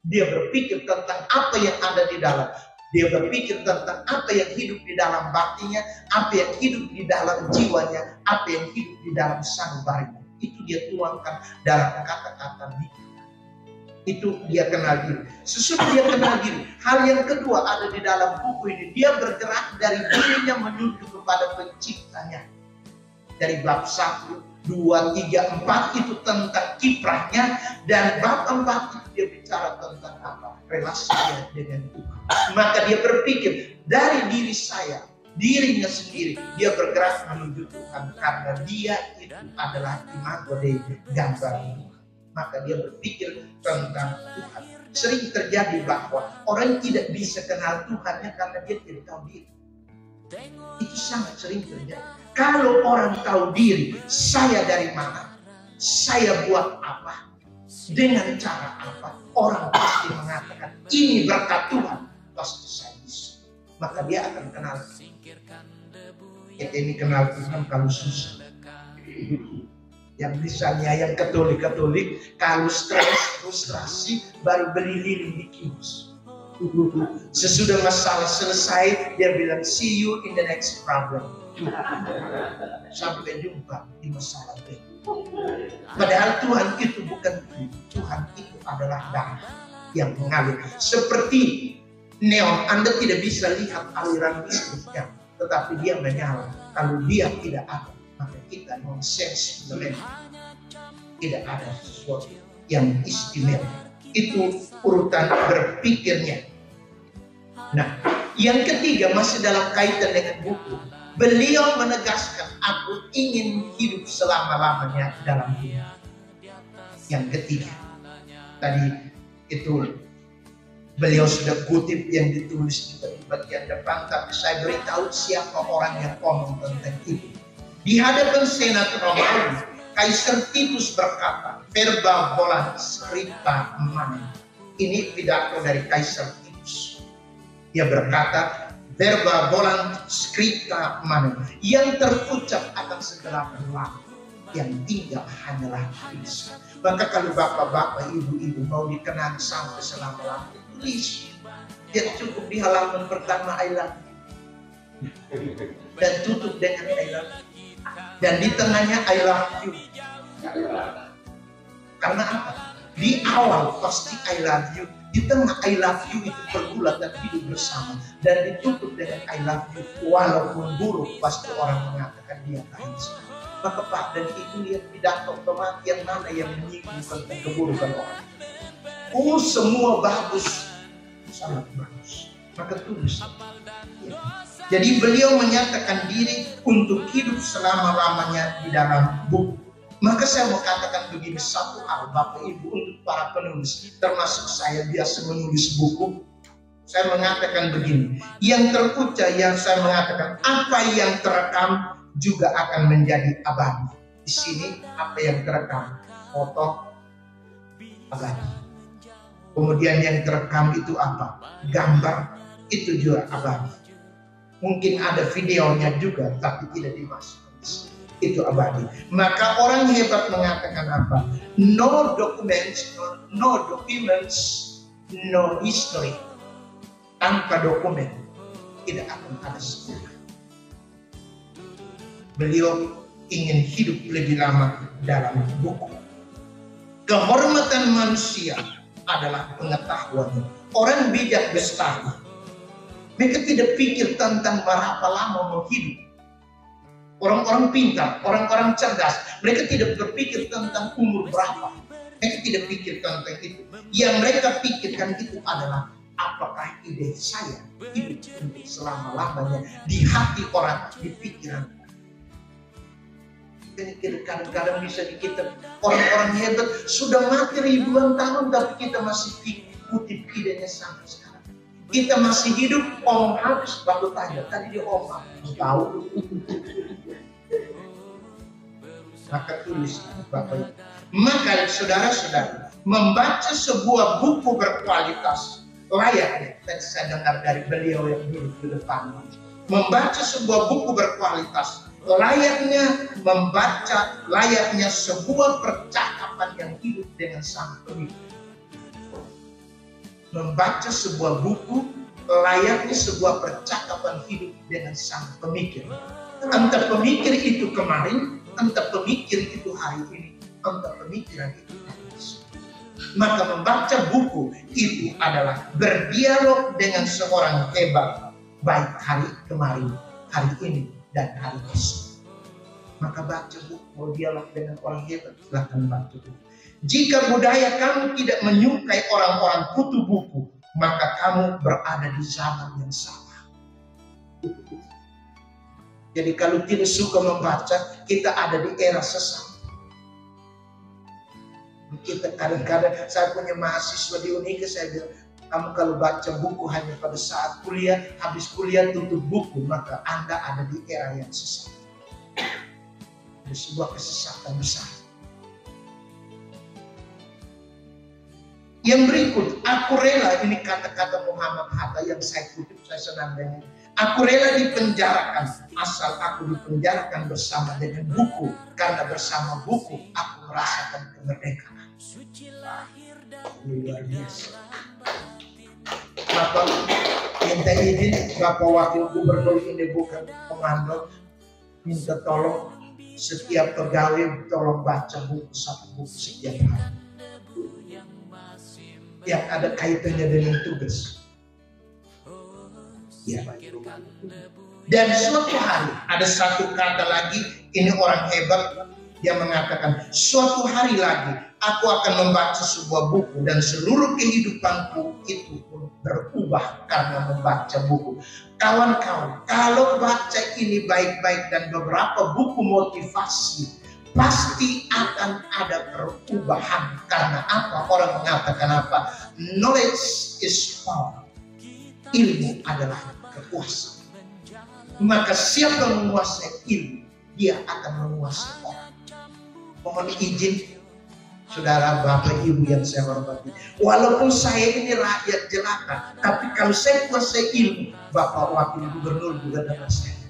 Dia berpikir tentang apa yang ada di dalam. Dia berpikir tentang apa yang hidup di dalam batinnya, apa yang hidup di dalam jiwanya, apa yang hidup di dalam sanubarinya. Itu dia tuangkan dalam kata-kata dia. Itu dia kenal diri. Sesudah dia kenal diri, hal yang kedua ada di dalam buku ini. Dia bergerak dari dirinya menuju kepada penciptanya. Dari bab 1, 2, 3, 4 itu tentang kiprahnya. Dan bab 4 itu dia bicara tentang apa? Relasinya dengan Tuhan. Maka dia berpikir dari diri saya, dirinya sendiri, dia bergerak menuju Tuhan. Karena dia itu adalah imago Dei, gambar Tuhan. Maka dia berpikir tentang Tuhan. Sering terjadi bahwa orang tidak bisa kenal Tuhannya karena dia tidak tahu diri. Itu sangat sering terjadi. Kalau orang tahu diri, saya dari mana, saya buat apa, dengan cara apa, orang pasti mengatakan ini berkat Tuhan, pasti saya bisa. Maka dia akan kenal. Ini kenal Tuhan kalau susah. Yang misalnya yang Katolik kalau stres, frustrasi, baru beli lilin di kios. Sesudah masalah selesai, dia bilang see you in the next problem. Sampai jumpa di masalah berikutnya. Padahal Tuhan itu bukan itu. Tuhan itu adalah darah yang mengalir. Seperti neon, Anda tidak bisa lihat aliran listriknya, tetapi dia menyala. Kalau dia tidak ada, maka kita nonsense, tidak ada sesuatu yang istimewa. Itu urutan berpikirnya. Nah, yang ketiga masih dalam kaitan dengan buku. Beliau menegaskan, aku ingin hidup selama-lamanya dalam dunia. Yang ketiga, tadi itu beliau sudah kutip yang ditulis di bagian depan, tapi saya beritahu siapa orang yang ngomong tentang itu. Di hadapan Senat Romawi, Kaisar Titus berkata, verba volant scripta manet. Ini pidato dari Kaisar Titus. Dia berkata, verba volant scripta manet. Yang terucap akan segera berlaku. Yang tinggal hanyalah tulis. Maka kalau bapak-bapak, ibu-ibu mau dikenang sampai selama-lamanya, tulis. Dia cukup di halaman pertama I love you. Dan tutup dengan I love you. Dan di tengahnya I love you. Karena apa? Di awal pasti I love you. Di tengah I love you itu bergulat dan hidup bersama. Dan ditutup dengan I love you. Walaupun buruk pasti orang mengatakan dia baik sekali. Maka Pak, dan itu lihat pidato kematian mana yang menyinggung tentang keburukan orang. Oh, semua bagus. Sangat bagus. Maka tulis. Ya. Jadi beliau menyatakan diri untuk hidup selama-lamanya di dalam buku. Maka saya mau katakan begini, satu hal Bapak Ibu untuk para penulis, termasuk saya biasa menulis buku. Saya mengatakan begini, yang terucap yang saya mengatakan, apa yang terekam juga akan menjadi abadi. Di sini apa yang terekam, foto abadi. Kemudian yang terekam itu apa? Gambar, itu juga abadi. Mungkin ada videonya juga, tapi tidak dimasukkan. Itu abadi. Maka orang hebat mengatakan apa? No documents, no documents, no history. Tanpa dokumen tidak akan ada sejarah. Beliau ingin hidup lebih lama dalam buku. Kehormatan manusia adalah pengetahuan. Orang bijak bestari. Mereka tidak pikir tentang berapa lama mau hidup. Orang-orang pintar, orang-orang cerdas, mereka tidak berpikir tentang umur berapa. Mereka tidak pikir tentang itu. Yang mereka pikirkan itu adalah apakah ide saya hidup untuk selama-lamanya di hati orang, di pikiran. Kadang-kadang bisa kita orang-orang hebat sudah mati ribuan tahun, tapi kita masih kutip idenya sampai sekarang. Kita masih hidup, omong habis baru tanya, tadi dia omong tahu. Maka tulis Bapak Ibu. Maka saudara-saudara, membaca sebuah buku berkualitas layaknya, tadi saya dengar dari beliau yang duduk di depan, membaca sebuah buku berkualitas layaknya sebuah percakapan yang hidup dengan sang pemikir. Membaca sebuah buku layaknya sebuah percakapan hidup dengan sang pemikir. Entah pemikir itu kemarin, entah pemikir itu hari ini, entah pemikiran itu hari esok. Maka membaca buku itu adalah berdialog dengan seorang hebat, baik hari kemarin, hari ini, dan hari esok. Maka baca buku, mau dialog dengan orang hebat, silahkan baca buku. Jika budaya kamu tidak menyukai orang-orang kutu buku, maka kamu berada di zaman yang salah. Jadi kalau tidak suka membaca, kita ada di era sesat. Kita kadang-kadang, saya punya mahasiswa di Unika, saya bilang, kamu kalau baca buku hanya pada saat kuliah, habis kuliah tutup buku, maka Anda ada di era yang sesat. Ada sebuah kesesatan besar. Yang berikut, aku rela, ini kata-kata Muhammad Hatta yang saya kutip, saya senang dengan. Aku rela dipenjarakan, asal aku dipenjarakan bersama dengan buku, karena bersama buku aku merasakan kemerdekaan. Luar biasa. Bapak minta izin, Bapak Wakil Gubernur ini bukan komando, minta tolong setiap pegawai tolong baca buku, satu buku setiap hari. Yang ada kaitannya dengan tugas. Ya. Dan suatu hari ada satu kata lagi, ini orang hebat, dia mengatakan, suatu hari lagi aku akan membaca sebuah buku dan seluruh kehidupanku itu pun berubah karena membaca buku. Kawan-kawan, kalau baca ini baik-baik dan beberapa buku motivasi, pasti akan ada perubahan. Karena apa? Orang mengatakan apa? Knowledge is power. Ilmu adalah kekuasaan. Maka siapa menguasai ilmu, dia akan menguasai orang. Mohon izin, saudara, bapak, ibu yang saya hormati, walaupun saya ini rakyat jelata, tapi kalau saya kuasai ilmu, bapak wakil gubernur juga dengan saya.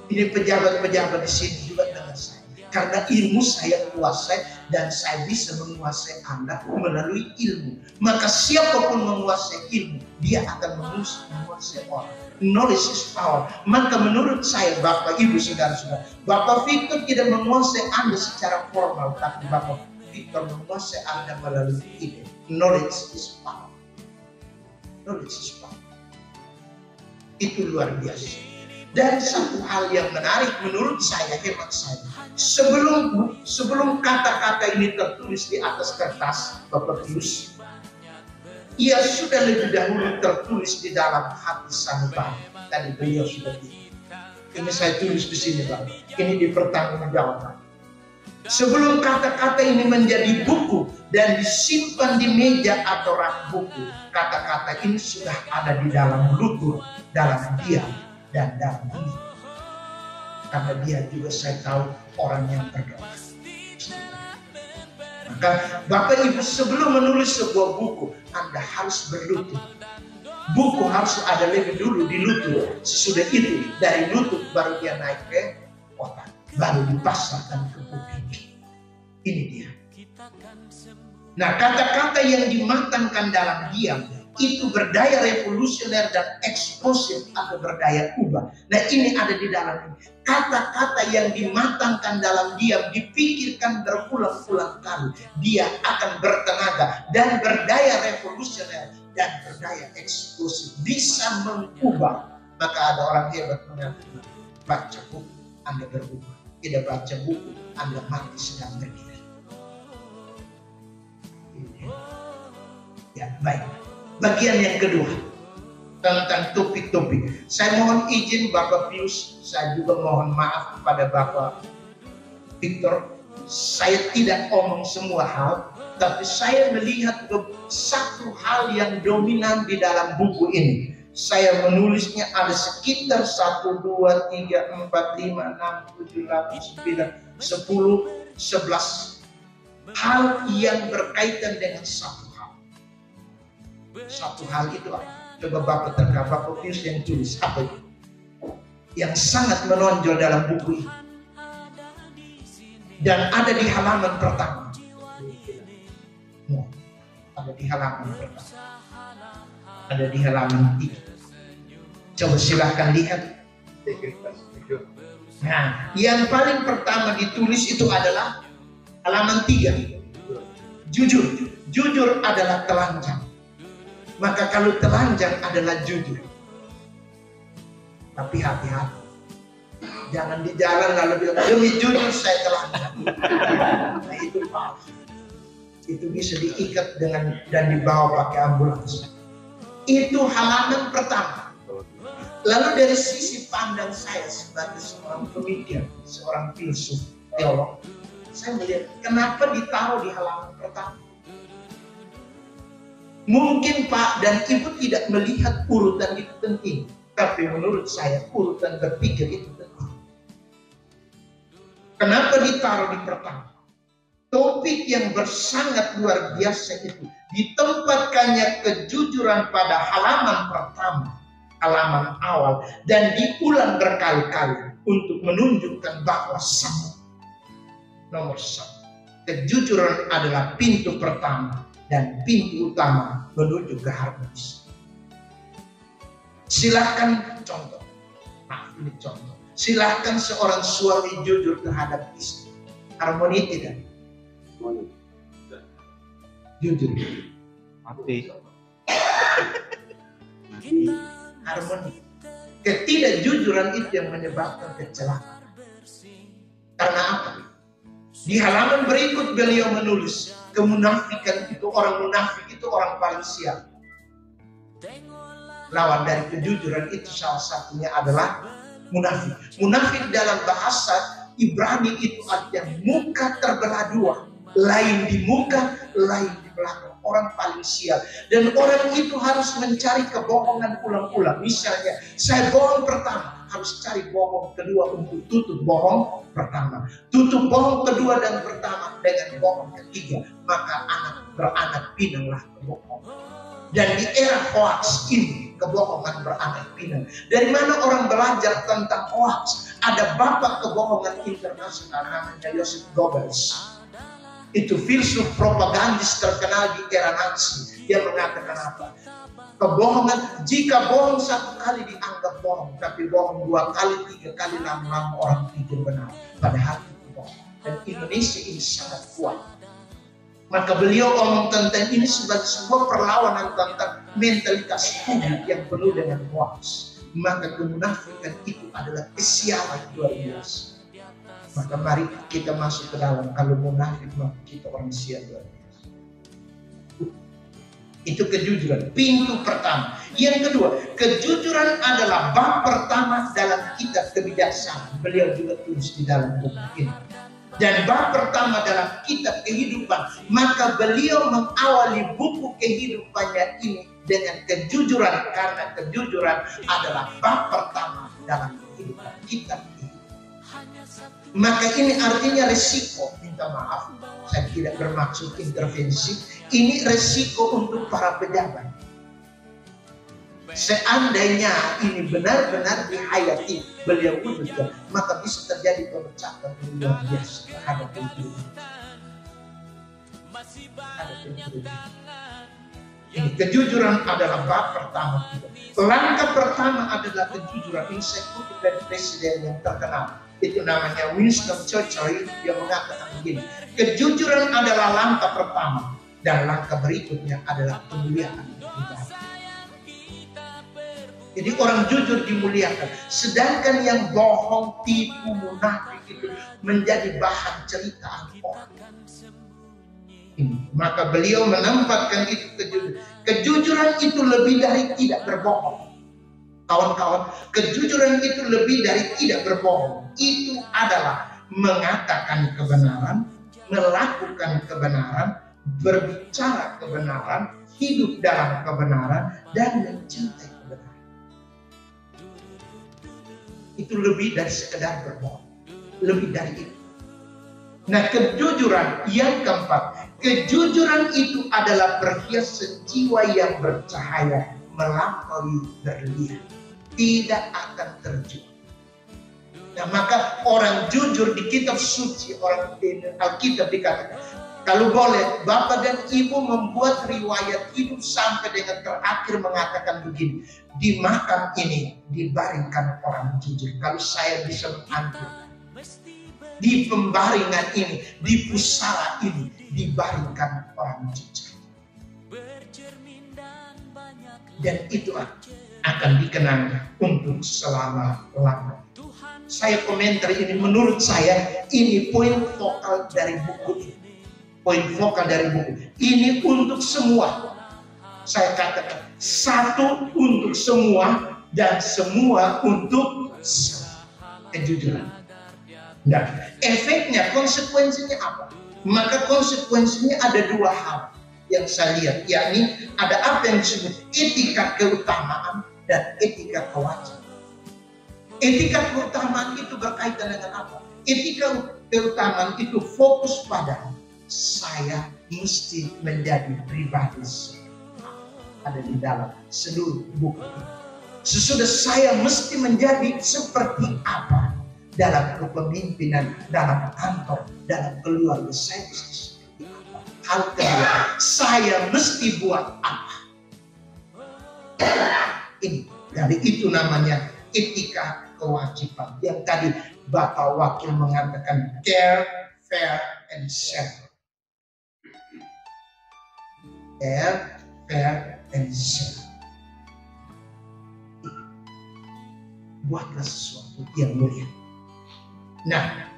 Ini pejabat-pejabat di sini juga dengan saya. Karena ilmu saya kuasai dan saya bisa menguasai Anda melalui ilmu. Maka siapapun menguasai ilmu, dia akan menguasai orang. Knowledge is power. Maka menurut saya, Bapak, Ibu, Saudara-saudara, Bapak Victor tidak menguasai Anda secara formal, tapi Bapak Victor menguasai Anda melalui ilmu. Knowledge is power. Knowledge is power. Itu luar biasa. Dan satu hal yang menarik menurut saya, hemat saya, sebelum kata-kata ini tertulis di atas kertas, Bapak Pius, ia sudah lebih dahulu tertulis di dalam hati sanubari. Tadi beliau sudah bilang. Ini saya tulis di sini, Bapak. Ini dipertanggungjawabkan. Sebelum kata-kata ini menjadi buku dan disimpan di meja atau rak buku, kata-kata ini sudah ada di dalam lutur, dalam diam, dan dalam diri. Karena dia juga saya tahu orang yang berdoa. Maka Bapak Ibu, sebelum menulis sebuah buku, Anda harus berlutut. Buku harus ada lebih dulu di lutut. Sesudah itu dari lutut baru dia naik ke otak, baru dipasarkan ke buku. Ini dia. Nah, kata-kata yang dimatangkan dalam diam itu berdaya revolusioner dan eksplosif atau berdaya ubah. Nah, ini ada di dalam ini. Kata-kata yang dimatangkan dalam diam, dipikirkan berulang-ulang kali, dia akan bertenaga dan berdaya revolusioner dan berdaya eksplosif, bisa mengubah. Maka ada orang hebat mengatakan, baca buku Anda berubah, tidak baca buku Anda mati sedang berdiri. Ya, baik. Bagian yang kedua tentang topik-topik. Saya mohon izin Bapak Pius, saya juga mohon maaf kepada Bapak Victor. Saya tidak omong semua hal, tapi saya melihat satu hal yang dominan di dalam buku ini. Saya menulisnya ada sekitar 1, 2, 3, 4, 5, 6, 7, 8, 9, 10, 11 hal yang berkaitan dengan satu. Satu hal itu apa? Coba Bapak terka, Bapak Pius yang tulis apa itu? Yang sangat menonjol dalam buku ini. Dan ada di halaman pertama. Ada di halaman pertama. Ada di halaman 3. Coba silahkan lihat. Nah, yang paling pertama ditulis itu adalah halaman 3. Jujur. Jujur adalah telanjang. Maka kalau telanjang adalah jujur. Tapi hati-hati. Jangan di jalan lalu bilang, demi jujur saya telanjang. Nah, itu palsu. Itu bisa diikat dengan dan dibawa pakai ambulans. Itu halaman pertama. Lalu dari sisi pandang saya sebagai seorang pemikir, seorang filsuf, teolog, saya melihat kenapa ditaruh di halaman pertama. Mungkin Pak dan Ibu tidak melihat urutan itu penting, tapi menurut saya urutan berpikir itu penting. Kenapa ditaruh di pertama? Topik yang bersangat luar biasa itu ditempatkannya kejujuran pada halaman pertama, halaman awal, dan diulang berkali-kali untuk menunjukkan bahwa nomor 1, kejujuran adalah pintu pertama dan pintu utama menuju ke harmonis. Silahkan contoh. Nah, ini contoh. Silahkan seorang suami jujur terhadap istri. Harmoni tidak? Jujur. Mati. tapi harmoni. Ketidakjujuran itu yang menyebabkan kecelakaan. Karena apa? Di halaman berikut beliau menulis, kemunafikan itu, orang munafik itu orang paling sial. Lawan dari kejujuran itu salah satunya adalah munafik. Munafik dalam bahasa Ibrani itu artinya muka terbelah dua. Lain di muka, lain di belakang. Orang paling sial. Dan orang itu harus mencari kebohongan ulang-ulang. Misalnya, saya bohong pertama, harus cari bohong kedua untuk tutup bohong pertama. Tutup bohong kedua dan pertama dengan bohong ketiga. Maka beranak pinanglah kebohongan. Dan di era hoax ini, kebohongan beranak pinang. Dari mana orang belajar tentang hoax? Ada bapak kebohongan internasional namanya Joseph Goebbels. Itu filsuf propagandis terkenal di era Nazi. Dia mengatakan apa? Kebohongan, jika bohong satu kali dianggap bohong, tapi bohong 2 kali, 3 kali, lama-lama orang pikir benar. Padahal itu bohong. Dan Indonesia ini sangat kuat. Maka beliau ngomong tentang ini sebagai sebuah perlawanan tentang mentalitas publik yang penuh dengan hoax. Maka kemunafikan itu adalah kesialan luar biasa. Maka mari kita masuk ke dalam. Kalau munafik maka kita orang sial luar biasa. Itu kejujuran, pintu pertama. Yang kedua, kejujuran adalah bab pertama dalam kitab kebijaksanaan. Beliau juga tulis di dalam buku ini. Dan bab pertama dalam kitab kehidupan. Maka beliau mengawali buku kehidupannya ini dengan kejujuran. Karena kejujuran adalah bab pertama dalam kehidupan kita. Maka ini artinya resiko. Minta maaf, saya tidak bermaksud intervensi. Ini resiko untuk para pejabat. Seandainya ini benar-benar dihayati beliau wujudkan, maka bisa terjadi pemecatan yang luar biasa terhadap kehidupan. Ini kejujuran adalah bab pertama. Langkah pertama adalah kejujuran. Ini saya kutip dari presiden yang terkenal. Itu namanya Winston Churchill yang mengatakan begini. Kejujuran adalah langkah pertama. Dan langkah berikutnya adalah kemuliaan ibadah. Jadi orang jujur dimuliakan. Sedangkan yang bohong, tipu, munafik itu menjadi bahan ceritaan orang. Maka beliau menempatkan itu kejujuran. Kejujuran itu lebih dari tidak berbohong. Kawan-kawan, kejujuran itu lebih dari tidak berbohong. Itu adalah mengatakan kebenaran, melakukan kebenaran, berbicara kebenaran, hidup dalam kebenaran, dan mencintai kebenaran. Itu lebih dari sekedar berbohong. Lebih dari itu. Nah, kejujuran yang keempat. Kejujuran itu adalah perhiasan jiwa yang bercahaya melampaui berlian. Tidak akan terjual. Nah, maka orang jujur di kitab suci, orang di Alkitab dikatakan, kalau boleh, Bapak dan Ibu membuat riwayat hidup sampai dengan terakhir mengatakan begini, di makam ini dibaringkan orang jujur. Kalau saya bisa mengambil, di pembaringan ini, di pusara ini, dibaringkan orang jujur. Dan itu akan dikenang untuk selama-lamanya. Saya komentar ini, menurut saya ini poin vokal dari buku ini. Poin vokal dari buku ini untuk semua. Saya katakan satu untuk semua dan semua untuk kejujuran. Nah, efeknya, konsekuensinya apa? Maka konsekuensinya ada 2 hal yang saya lihat, yakni ada apa yang disebut etika keutamaan dan etika kewajiban. Etika keutamaan itu berkaitan dengan apa? Etika keutamaan itu fokus pada saya mesti menjadi pribadi ada di dalam seluruh buku ini. Sesudah saya mesti menjadi seperti apa dalam kepemimpinan, dalam kantor, dalam keluarga, saya mesti seperti apa. Hal kedua, saya mesti buat apa. Ini dari itu namanya etika kewajiban. Yang tadi Bapak Wakil mengatakan care, fair, and share. Care, fair, and share. buatlah sesuatu yang mulia. Nah,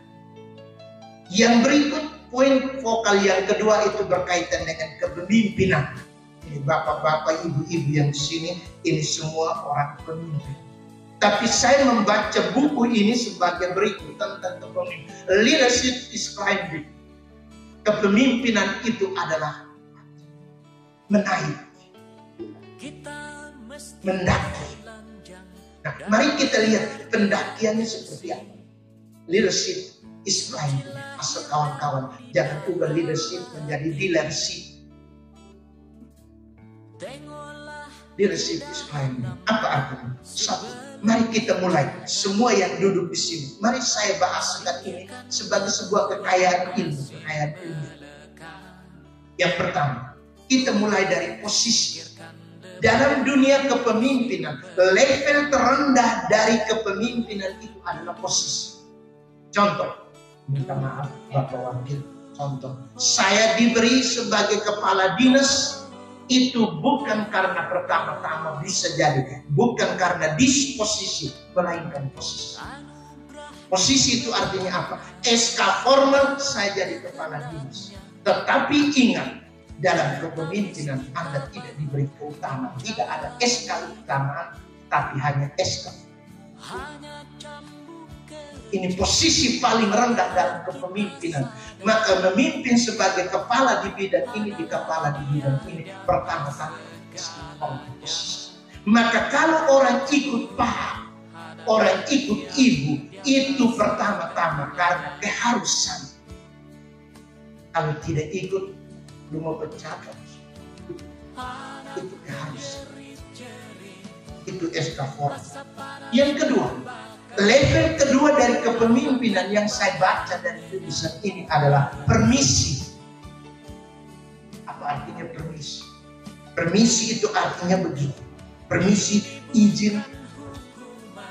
yang berikut poin vokal yang kedua itu berkaitan dengan kepemimpinan. Ini bapak-bapak, ibu-ibu yang di sini, ini semua orang pemimpin. Tapi saya membaca buku ini sebagai berikut tentang kepemimpinan. Leadership is climbing. Kepemimpinan itu adalah menaik, mendaki. Nah, mari kita lihat pendakiannya seperti apa. Leadership is climbing. Asal kawan-kawan, jangan ubah leadership menjadi dealership. Leadership is climbing. Apa artinya? Satu, mari kita mulai. Semua yang duduk di sini, mari saya bahas sekarang ini sebagai sebuah kekayaan ilmu. Yang pertama, kita mulai dari posisi. Dalam dunia kepemimpinan, level terendah dari kepemimpinan itu adalah posisi. Contoh, minta maaf Bapak Wakil. Contoh, saya diberi sebagai kepala dinas itu bukan karena pertama-tama bisa jadi, bukan karena disposisi, melainkan posisi. Posisi itu artinya apa? SK formal saya jadi kepala dinas. Tetapi ingat, dalam kepemimpinan Anda tidak diberi keutamaan. Tidak ada SK keutamaan, tapi hanya SK. Ini posisi paling rendah dalam kepemimpinan. Maka memimpin sebagai kepala di bidang ini, di kepala di bidang ini, pertama-tama posisi. Maka kalau orang ikut paham, orang ikut ibu, itu pertama-tama karena keharusan. Kalau tidak ikut, lu mau bercakap, itu keharusan. Itu SK formal. Yang kedua, level kedua dari kepemimpinan yang saya baca dari tulisan ini adalah permisi. Apa artinya permisi? Permisi itu artinya begini. Permisi, izin.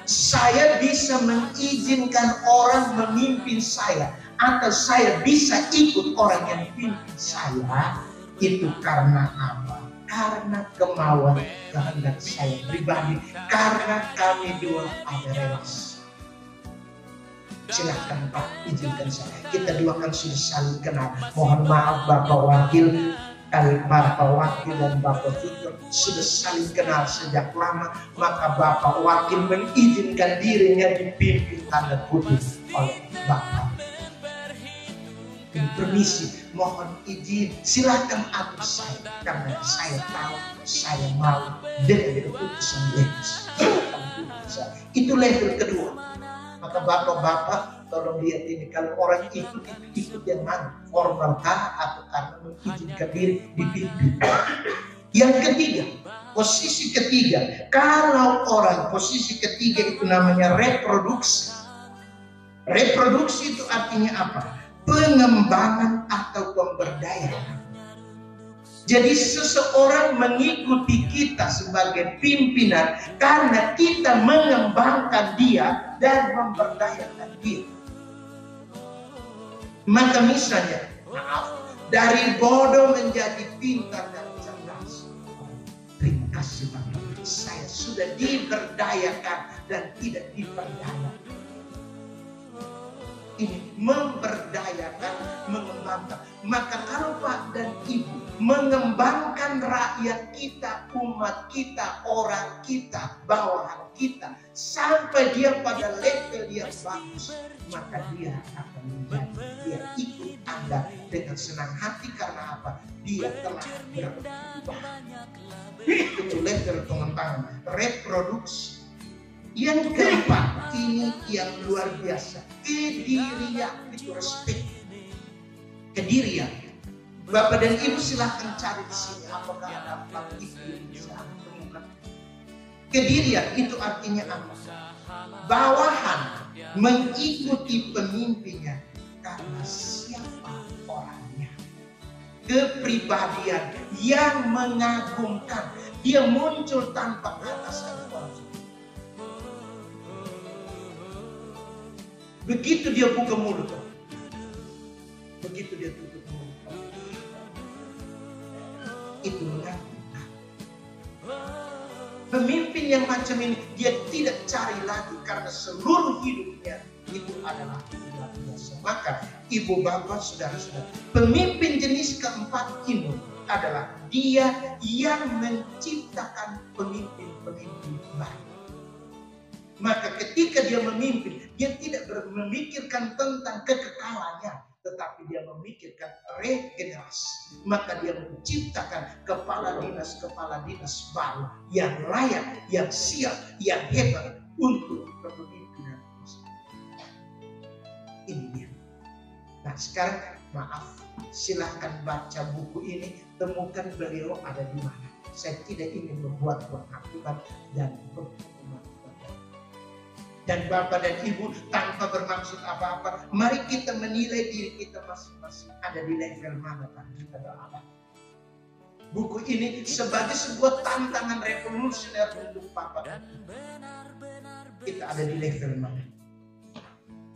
Saya bisa mengizinkan orang memimpin saya, atau saya bisa ikut orang yang pimpin saya, itu karena apa? Karena kemauan kehendak saya pribadi, karena kami dua ada relasi. Silahkan Pak, izinkan saya. Kita dua kan sudah saling kenal. Mohon maaf Bapak Wakil, Bapak Wakil dan Bapak Victor sudah saling kenal sejak lama. Maka Bapak Wakil mengizinkan dirinya dipimpin tanda kutip oleh Bapak. Permisi, mohon izin, silakan atur saya karena saya tahu, saya mau dengan keputusan levis. Itu level kedua. Maka bapak-bapak tolong lihat ini, kalau orang ikut yang mana, formalkah atau karena mengizinkan diri dipimpin. Yang ketiga, posisi ketiga, kalau orang posisi ketiga itu namanya reproduksi. Reproduksi itu artinya apa? Pengembangan atau pemberdayaan. Jadi seseorang mengikuti kita sebagai pimpinan karena kita mengembangkan dia dan memberdayakan dia. Maka misalnya, maaf, dari bodoh menjadi pintar dan cerdas. Terima kasih Bapak, saya sudah diberdayakan dan tidak diperdaya. Ini memberdayakan, mengembangkan. Maka kalau Pak dan Ibu mengembangkan rakyat kita, umat kita, orang kita, bawahan kita, sampai dia pada level yang bagus, maka dia akan menjadi, dia ikut Anda dengan senang hati. Karena apa? Dia telah berubah. Itu level pengembangan, reproduksi. Yang keempat, ini yang luar biasa, kedirian, itu respect. Kedirian. Bapak dan Ibu silahkan cari di sini apakah ada apa itu yang bisa temukan. Kedirian itu artinya apa? Bawahan mengikuti pemimpinnya karena siapa orangnya. Kepribadian yang mengagumkan, dia muncul tanpa atasan orang. Begitu dia buka mulut, begitu dia tutup mulut, itu mengagumkan. Pemimpin yang macam ini, Dia tidak cari lagi karena seluruh hidupnya itu adalah luar biasa. Maka ibu bapak saudara-saudara, pemimpin jenis keempat ini adalah dia yang menciptakan pemimpin-pemimpin baru. Maka ketika dia memimpin, dia tidak memikirkan tentang kekekalannya, tetapi dia memikirkan regenerasi. Maka dia menciptakan kepala dinas baru yang layak, yang siap, yang hebat untuk kepemimpinan. Ini dia. Nah sekarang maaf, silahkan baca buku ini, temukan beliau ada di mana. Saya tidak ingin membuat penghakiman dan penghukuman. Dan Bapak dan Ibu, tanpa bermaksud apa-apa, mari kita menilai diri kita masing-masing ada di level mana kan kita berada. Buku ini sebagai sebuah tantangan revolusioner untuk Bapak dan Ibu. Kita ada di level mana?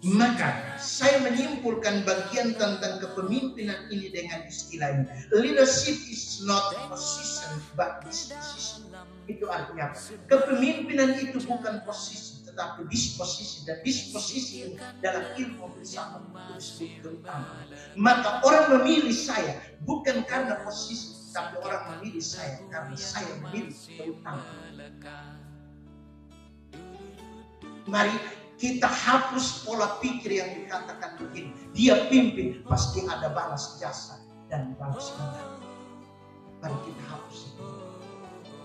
Maka saya menyimpulkan bagian tentang kepemimpinan ini dengan istilah ini. Leadership is not position but disposition. Itu artinya apa? Kepemimpinan itu bukan posisi, tetapi disposisi, dan disposisi dalam ilmu bersama disebut keutamaan. Maka orang memilih saya bukan karena posisi, tapi orang memilih saya karena saya memilih keutamaan. Mari kita hapus pola pikir yang dikatakan begini, dia pimpin pasti ada balas jasa dan balas dendam. Mari kita hapus itu.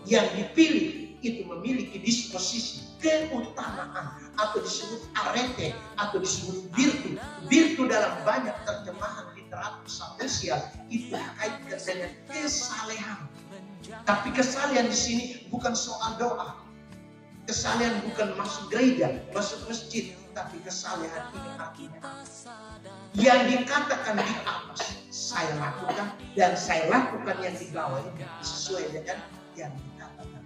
Yang dipilih itu memiliki disposisi, keutamaan, atau disebut arete, atau disebut virtu. Virtu dalam banyak terjemahan literatur sosial itu kaitkan dengan kesalehan. Tapi kesalehan di sini bukan soal doa. Kesalehan bukan masuk gereja, masuk masjid, tapi kesalehan ini artinya yang dikatakan di atas saya lakukan, dan saya lakukan yang di bawah ini sesuai dengan yang dikatakan.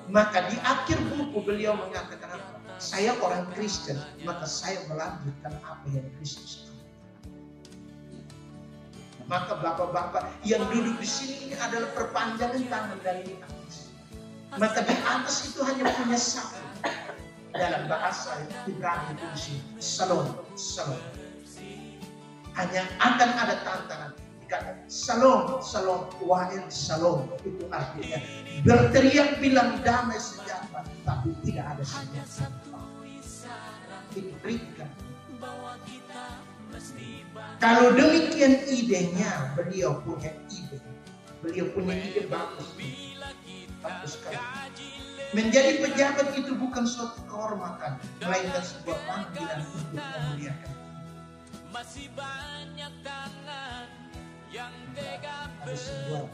Maka di akhir buku beliau mengatakan apa? Saya orang Kristen, maka saya melanjutkan apa yang Kristus katakan. Maka bapak-bapak yang duduk di sini ini adalah perpanjangan tangan dari atas. Maka di atas itu hanya punya satu. Dalam bahasa Ibrani itu di sini, Shalom, Shalom. Hanya akan ada tantangan. Dikatakan Shalom, Shalom, wahai Shalom. Itu artinya berteriak bilang damai sejahtera, tapi tidak ada sejahtera. Itu berikan. Kalau demikian idenya, beliau punya ide. Beliau punya ide bagus. Bagus sekali. Menjadi pejabat itu bukan suatu kehormatan, melainkan sebuah panggilan untuk memuliakan. Masih banyak tangan yang tega ada sebuah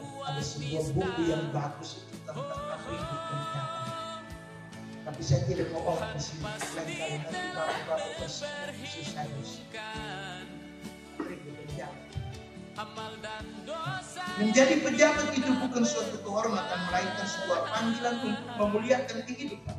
buku yang bagus itu tentang atribut penjabat. Tapi saya tidak mau orang di sini. Lain kali nanti bapak-bapak bersih saya atribut penjabat. Menjadi pejabat itu bukan suatu kehormatan, melainkan sebuah panggilan untuk memuliakan kehidupan.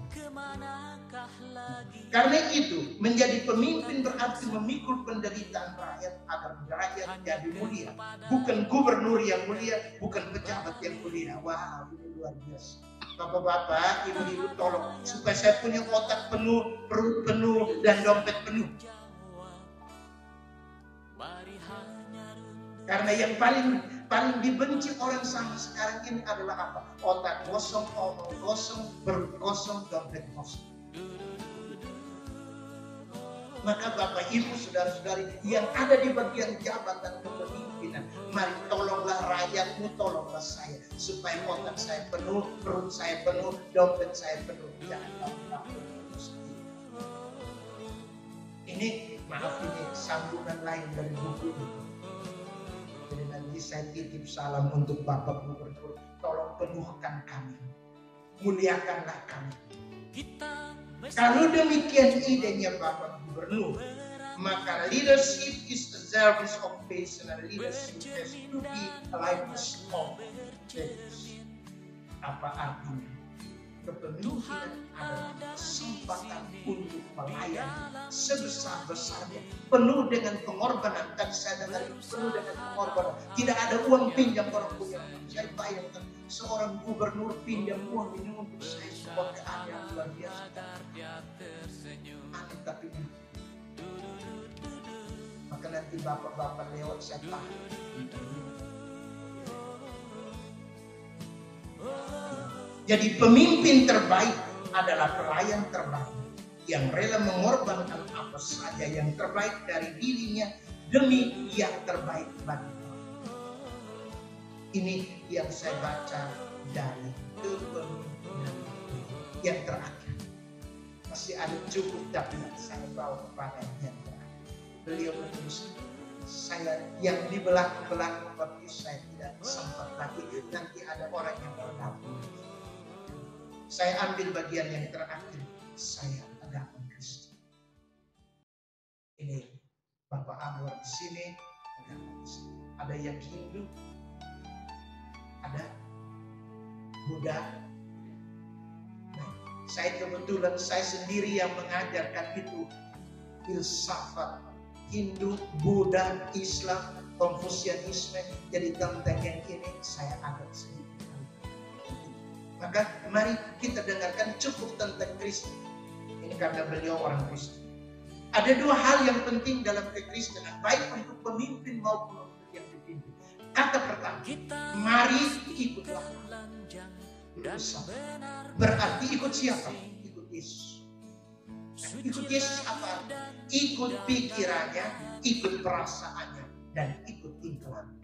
Karena itu, menjadi pemimpin berarti memikul penderitaan rakyat agar rakyat jadi mulia. Bukan gubernur yang mulia, bukan pejabat yang mulia. Wah, ini luar biasa. Bapak-bapak, ibu-ibu tolong supaya saya punya otak penuh, perut penuh, dan dompet penuh. Karena yang paling dibenci orang sama sekarang ini adalah apa? Otak kosong, omong kosong, perut kosong, dompet kosong. Maka Bapak Ibu saudara-saudari yang ada di bagian jabatan kepemimpinan, mari tolonglah rakyatmu, tolonglah saya, supaya otak saya penuh, perut saya penuh, dompet saya penuh. Jangan takut. Ini maaf, ini sambungan lain dari buku ini. Jadi nanti saya titip salam untuk Bapak Gubernur, tolong penuhkan kami, muliakanlah kami. Kalau demikian idenya Bapak Gubernur, maka leadership is the service of peace, and leadership has to be a likeness of values. Apa artinya? Kepemimpinan adalah kesempatan untuk melayani sebesar-besarnya, penuh dengan pengorbanan. Tadi saya dengar penuh dengan pengorbanan. Tidak ada uang pinjam orang punya. Saya bayangkan seorang gubernur pinjam uang ini untuk saya support keadaan luar biasa. Aneh tapi maka nanti bapak-bapak lewat saya tahan. Jadi pemimpin terbaik adalah pelayan terbaik yang rela mengorbankan apa saja yang terbaik dari dirinya demi yang terbaik bagi orang. Ini yang saya baca dari kepemimpinan yang terakhir. Masih ada cukup tapi saya bawa kepada yang terakhir. Beliau menulis, saya yang di belakang waktu saya tidak sempat lagi, nanti ada orang yang bergabung. Saya ambil bagian yang terakhir, saya agama Kristen. Ini Bapak Anwar di sini, agama Kristen. Ada yang Hindu, ada Buddha. Nah, saya kebetulan saya sendiri yang mengajarkan itu filsafat Hindu, Buddha, Islam, Konfusianisme. Jadi tentang yang ini saya agak sedikit. Maka mari kita dengarkan cukup tentang Kristen. Ini karena beliau orang Kristen. Ada dua hal yang penting dalam kekristenan, baik untuk pemimpin maupun untuk yang dipimpin. Kata pertama, mari ikutlah. Berarti ikut siapa? Ikut Yesus. Nah, ikut Yesus apa? Ikut pikirannya, ikut perasaannya, dan ikut tingkahannya.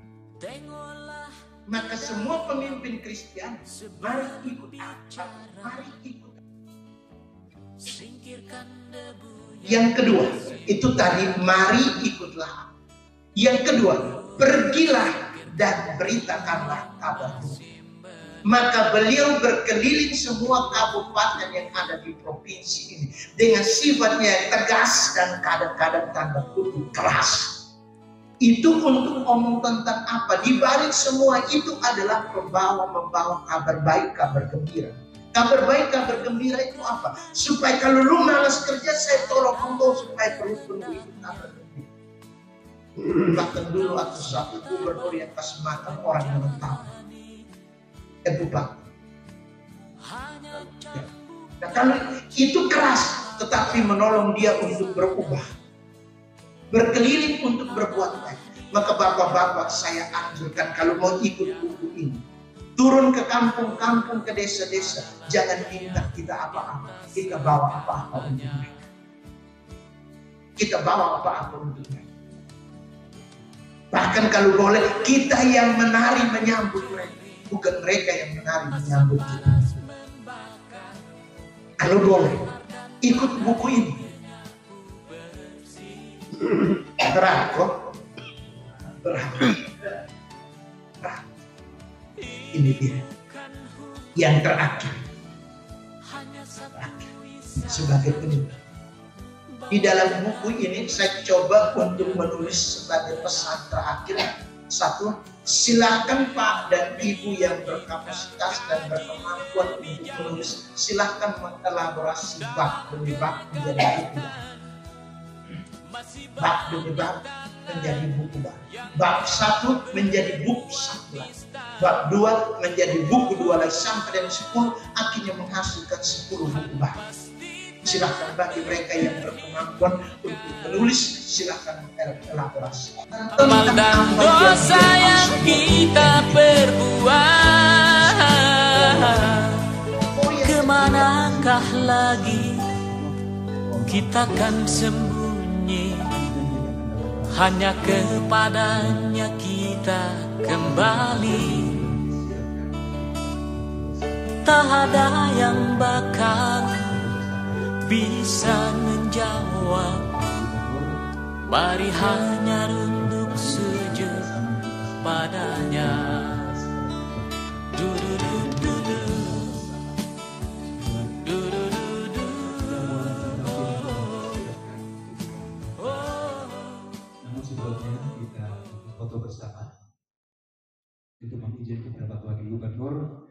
Maka semua pemimpin Kristen, mari ikut apa? Mari ikut. Yang kedua, itu tadi mari ikutlah. Yang kedua, pergilah dan beritakanlah kabar. Maka beliau berkeliling semua kabupaten yang ada di provinsi ini dengan sifatnya yang tegas dan kadang-kadang tanda kutip keras. Itu untuk omong tentang apa? Di balik semua itu adalah membawa kabar baik, kabar gembira. Kabar baik, kabar gembira itu apa? Supaya kalau lu malas kerja, saya tolong engkau supaya perut penuh itu kabar gembira. Bahkan dulu ada satu gubernur yang kasih makan orang yang mentah. Bupati. Ya. Nah, kalau itu keras, tetapi menolong dia untuk berubah. Berkeliling untuk berbuat baik. Maka bapak-bapak saya anjurkan kalau mau ikut buku ini, turun ke kampung-kampung, ke desa-desa. Jangan minta kita apa-apa, kita bawa apa-apa untuk mereka. Kita bawa apa-apa untuk mereka. Bahkan kalau boleh, kita yang menari menyambut mereka, bukan mereka yang menari menyambut kita. Kalau boleh, ikut buku ini. Berat kok. Berat. Ini dia. Yang terakhir. Sebagai penutup. Di dalam buku ini saya coba untuk menulis sebagai pesan terakhir. Satu, silakan Pak dan Ibu yang berkapasitas dan berkemampuan untuk menulis, silakan mengelaborasi bab demi bab menjadi buku. Bab demi bab menjadi buku baru. Bab 1 menjadi buku 11. Bab 2 menjadi buku 2 lagi sampai dengan 10, akhirnya menghasilkan 10 buku baru. Silakan bagi mereka yang berkemampuan untuk menulis, silakan elaborasi. Amal dan dosa yang kita perbuat, kemanakah lagi kita kan sembunyi? Hanya kepadanya kita kembali. Tak ada yang bakal bisa menjawab. Mari hanya runduk sujud padanya. Du-du-du-du-du. Du-du-du-du. Namun sebelumnya kita foto bersama. Itu mengizinkan Bapak Wakil Gubernur